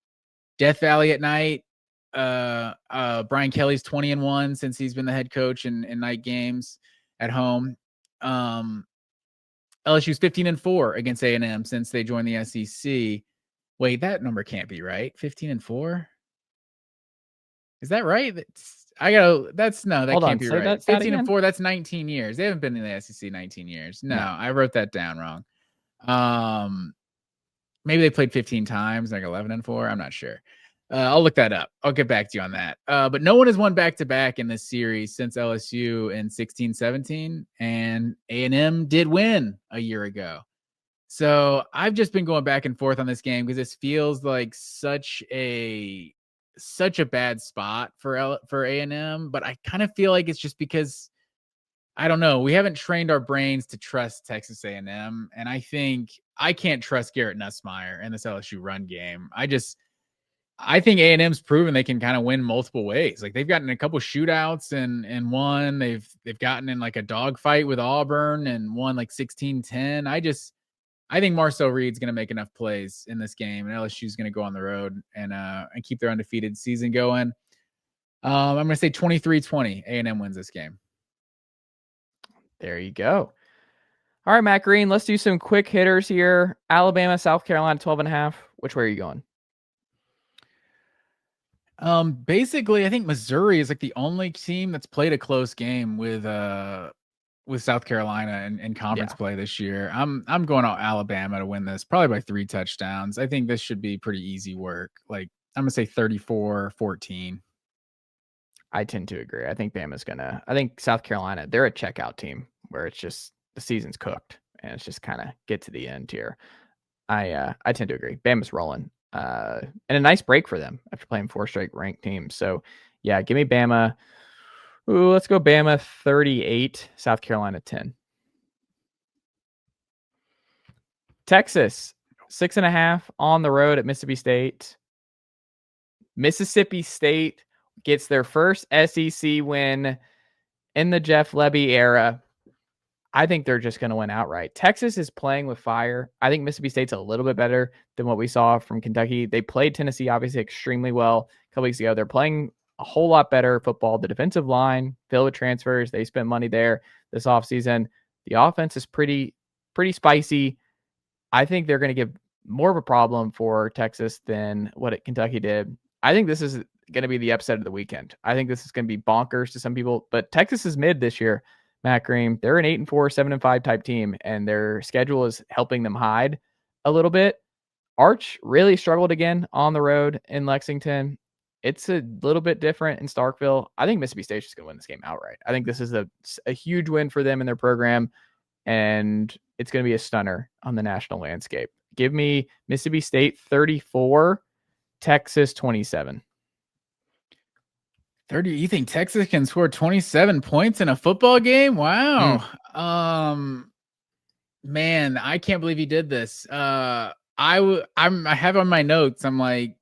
Death Valley at night. Brian Kelly's 20-1 since he's been the head coach in night games at home. LSU's 15-4 against A&M since they joined the SEC. Wait, that number can't be right. 15-4? Is that right? That Hold on, can't be say right. that stat 15-4, that's 19 years. They haven't been in the SEC 19 years. No, No. I wrote that down wrong. Maybe they played 15 times, like 11-4. I'm not sure. I'll look that up. I'll get back to you on that. But no one has won back-to-back in this series since LSU in 16-17, and A&M did win a year ago. So I've just been going back and forth on this game because this feels like such a bad spot for A&M, but I kind of feel like it's just because I don't know. We haven't trained our brains to trust Texas A&M, and I think I can't trust Garrett Nussmeier in this LSU run game. I think A&M's proven they can kind of win multiple ways. Like they've gotten a couple shootouts and won. They've gotten in like a dogfight with Auburn and won like 16-10. I think Marcel Reed's going to make enough plays in this game, and LSU's going to go on the road and keep their undefeated season going. I'm going to say 23-20. A&M wins this game. There you go. All right, Matt Green, let's do some quick hitters here. Alabama, South Carolina, 12.5. Which way are you going? Basically, I think Missouri is like the only team that's played a close game with South Carolina in conference play this year. I'm going on Alabama to win this, probably by 3 touchdowns. I think this should be pretty easy work. Like I'm gonna say 34-14. I tend to agree. I think I think South Carolina, they're a checkout team where it's just the season's cooked and it's just kind of get to the end here. I tend to agree. Bama's rolling. And a nice break for them after playing 4 straight ranked teams. So yeah, give me Bama. Ooh, let's go Bama 38, South Carolina 10. Texas 6.5 on the road at Mississippi State. Mississippi State gets their first SEC win in the Jeff Lebby era. I think they're just going to win outright. Texas is playing with fire. I think Mississippi State's a little bit better than what we saw from Kentucky. They played Tennessee obviously extremely well a couple weeks ago. They're playing a whole lot better football. The defensive line filled with transfers. They spent money there this offseason. The offense is pretty spicy. I think they're going to give more of a problem for Texas than what Kentucky did. I think this is going to be the upset of the weekend. I think this is going to be bonkers to some people, but Texas is mid this year. Matt Green, they're an 8-4, 7-5 type team, and their schedule is helping them hide a little bit. Arch really struggled again on the road in Lexington. It's a little bit different in Starkville. I think Mississippi State is going to win this game outright. I think this is a huge win for them in their program, and it's going to be a stunner on the national landscape. Give me Mississippi State 34, Texas 27. 30. You think Texas can score 27 points in a football game? Wow. Man, I can't believe he did this. I have on my notes. I'm like,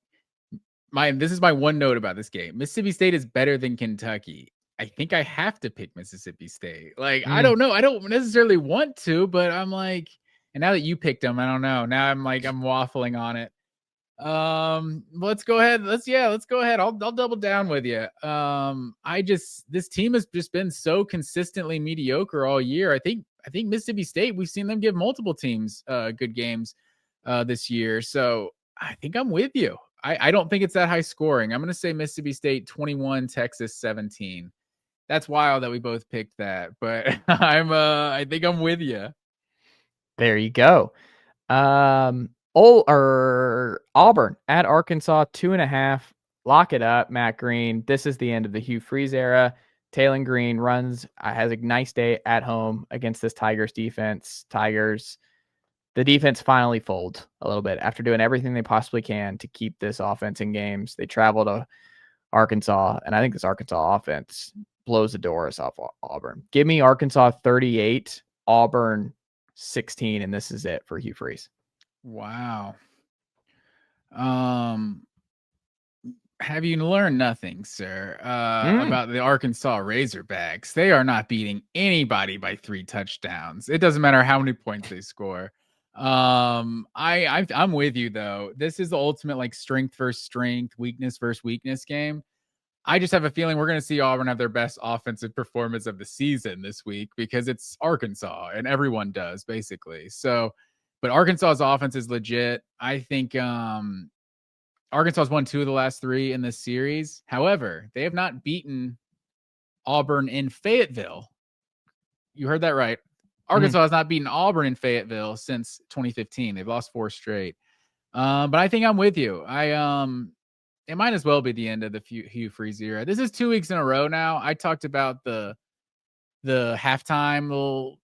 this is my one note about this game. Mississippi State is better than Kentucky. I think I have to pick Mississippi State. Like, I don't know. I don't necessarily want to, but I'm like, and now that you picked them, I don't know. Now I'm like, I'm waffling on it. Let's go ahead. Let's go ahead. I'll double down with you. This team has just been so consistently mediocre all year. I think Mississippi State, we've seen them give multiple teams good games this year. So I think I'm with you. I don't think it's that high scoring. I'm going to say Mississippi State 21, Texas 17. That's wild that we both picked that, but I think I'm with you. There you go. Auburn at Arkansas 2.5. lock it up, Matt Green. This is the end of the Hugh Freeze era. Taylor Green has a nice day at home against this Tigers defense. The defense finally fold a little bit after doing everything they possibly can to keep this offense in games. They travel to Arkansas, and I think this Arkansas offense blows the doors off Auburn. Give me Arkansas 38, Auburn 16, and this is it for Hugh Freeze. Wow. Have you learned nothing, sir, about the Arkansas Razorbacks? They are not beating anybody by 3 touchdowns. It doesn't matter how many points they score. I'm with you though. This is the ultimate like strength versus strength, weakness versus weakness game. I just have a feeling we're going to see Auburn have their best offensive performance of the season this week because it's Arkansas and everyone does basically. So, but Arkansas's offense is legit. I think Arkansas's won 2 of the last 3 in this series. However, they have not beaten Auburn in Fayetteville. You heard that right. Arkansas has not beaten Auburn in Fayetteville since 2015. They've lost 4 straight. But I think I'm with you. It might as well be the end of the Hugh Freeze era. This is 2 weeks in a row now. I talked about the halftime little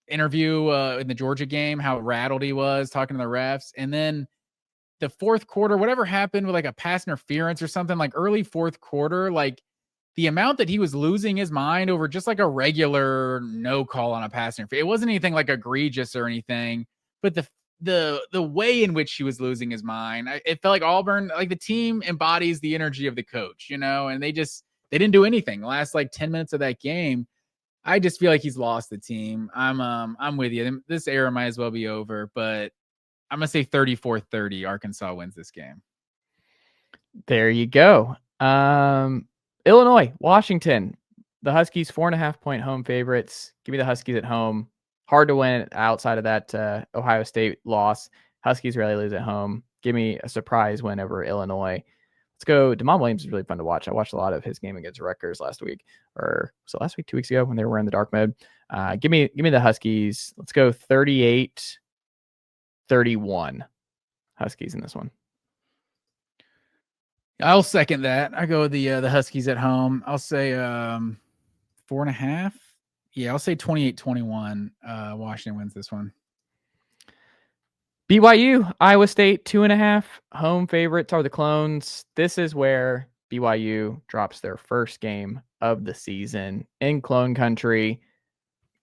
interview in the Georgia game, how rattled he was talking to the refs. And then the fourth quarter, whatever happened with like a pass interference or something, like early fourth quarter, like the amount that he was losing his mind over just like a regular no call on a pass interference. It wasn't anything like egregious or anything, but the way in which he was losing his mind, it felt like Auburn, like the team embodies the energy of the coach, and they didn't do anything the last like 10 minutes of that game. I just feel like he's lost the team. I'm with you. This era might as well be over, but I'm going to say 34-30 Arkansas wins this game. There you go. Illinois, Washington, the Huskies 4.5-point home favorites. Give me the Huskies at home. Hard to win outside of that Ohio State loss. Huskies rarely lose at home. Give me a surprise win over Illinois. Let's go. Damon Williams is really fun to watch. I watched a lot of his game against Rutgers last week, or so last week, 2 weeks ago when they were in the dark mode. Give me the Huskies. Let's go 38-31 Huskies in this one. I'll second that. I go with the Huskies at home. I'll say 4.5. Yeah, I'll say 28-21. Washington wins this one. BYU, Iowa State, 2.5. Home favorites are the Clones. This is where BYU drops their first game of the season in Clone Country.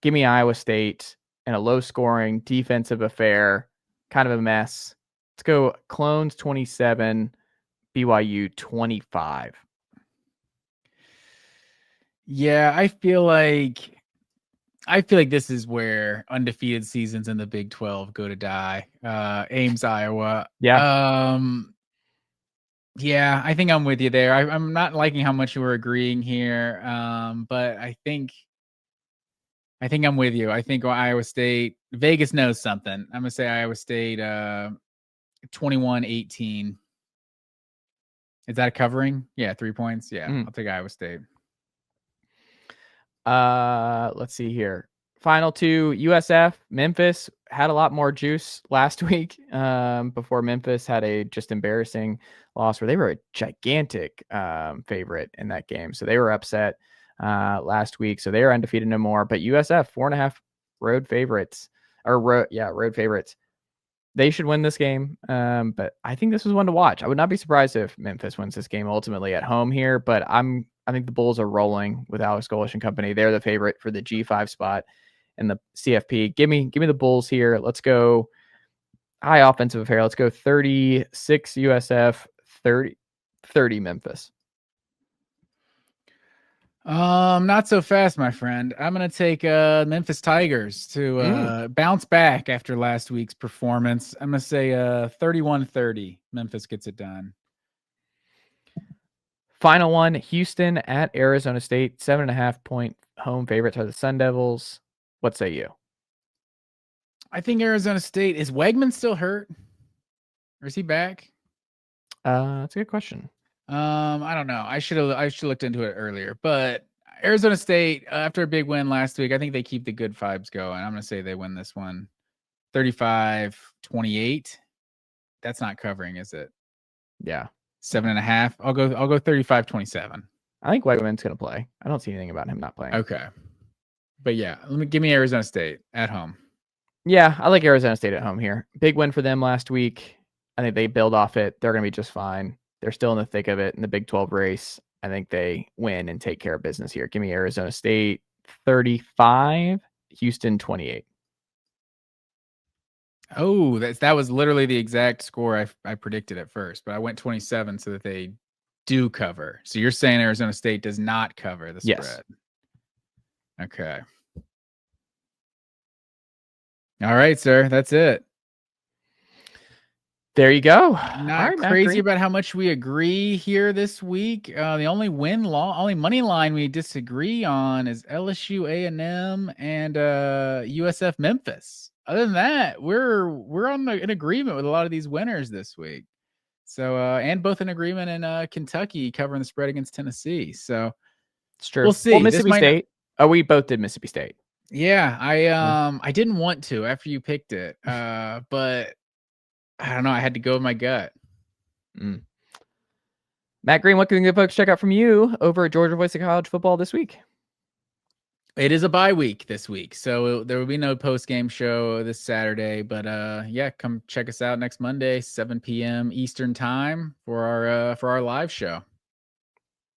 Give me Iowa State in a low-scoring defensive affair, kind of a mess. Let's go Clones 27, BYU 25. Yeah, I feel like this is where undefeated seasons in the Big 12 go to die. Ames, Iowa. Yeah. Yeah, I think I'm with you there. I'm not liking how much you were agreeing here, but I think I'm with you. I think Iowa State, Vegas knows something. I'm going to say Iowa State 21-18. Is that covering? Yeah, 3 points. Yeah, I'll take Iowa State. Let's see here. Final 2, USF, Memphis had a lot more juice last week before Memphis had a just embarrassing loss where they were a gigantic favorite in that game. So they were upset last week. So they are undefeated no more. But USF, 4.5 road favorites. Road favorites. They should win this game. But I think this was one to watch. I would not be surprised if Memphis wins this game ultimately at home here. But I think the Bulls are rolling with Alex Golish and company. They're the favorite for the G5 spot in the CFP. Give me the Bulls here. Let's go high offensive affair. Let's go 36 USF, 30 Memphis. Not so fast, my friend. I'm going to take Memphis Tigers to bounce back after last week's performance. I'm going to say 31-30. Memphis gets it done. Final one, Houston at Arizona State. 7.5-point home favorites are the Sun Devils. What say you? I think Arizona State, is Wegman still hurt? Or is he back? That's a good question. I don't know. I should have looked into it earlier. But Arizona State, after a big win last week, I think they keep the good vibes going. I'm going to say they win this one 35-28. That's not covering, is it? Yeah. 7.5. I'll go 35-27. I think Whiteman's going to play. I don't see anything about him not playing. Okay. But yeah, give me Arizona State at home. Yeah, I like Arizona State at home here. Big win for them last week. I think they build off it. They're going to be just fine. They're still in the thick of it in the Big 12 race. I think they win and take care of business here. Give me Arizona State 35, Houston 28. Oh, that was literally the exact score I predicted at first, but I went 27 so that they do cover. So you're saying Arizona State does not cover the spread? Yes. Okay. All right, sir. That's it. There you go. Not crazy about how much we agree here this week. The only only money line we disagree on is LSU, A&M, and USF Memphis. Other than that, we're in agreement with a lot of these winners this week. So and both in agreement in Kentucky covering the spread against Tennessee. So it's true. We'll see. Well, Mississippi State. Oh, we both did Mississippi State. Yeah, I didn't want to after you picked it, but I don't know. I had to go with my gut. Matt Green, what can the folks check out from you over at Georgia Voice of College Football this week? It is a bye week this week, so there will be no post-game show this Saturday. But yeah, come check us out next Monday, 7 p.m. Eastern time for our live show.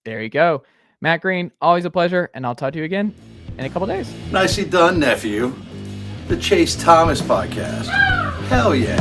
There you go. Matt Green, always a pleasure, and I'll talk to you again in a couple days. Nicely done, nephew. The Chase Thomas Podcast. Hell yeah.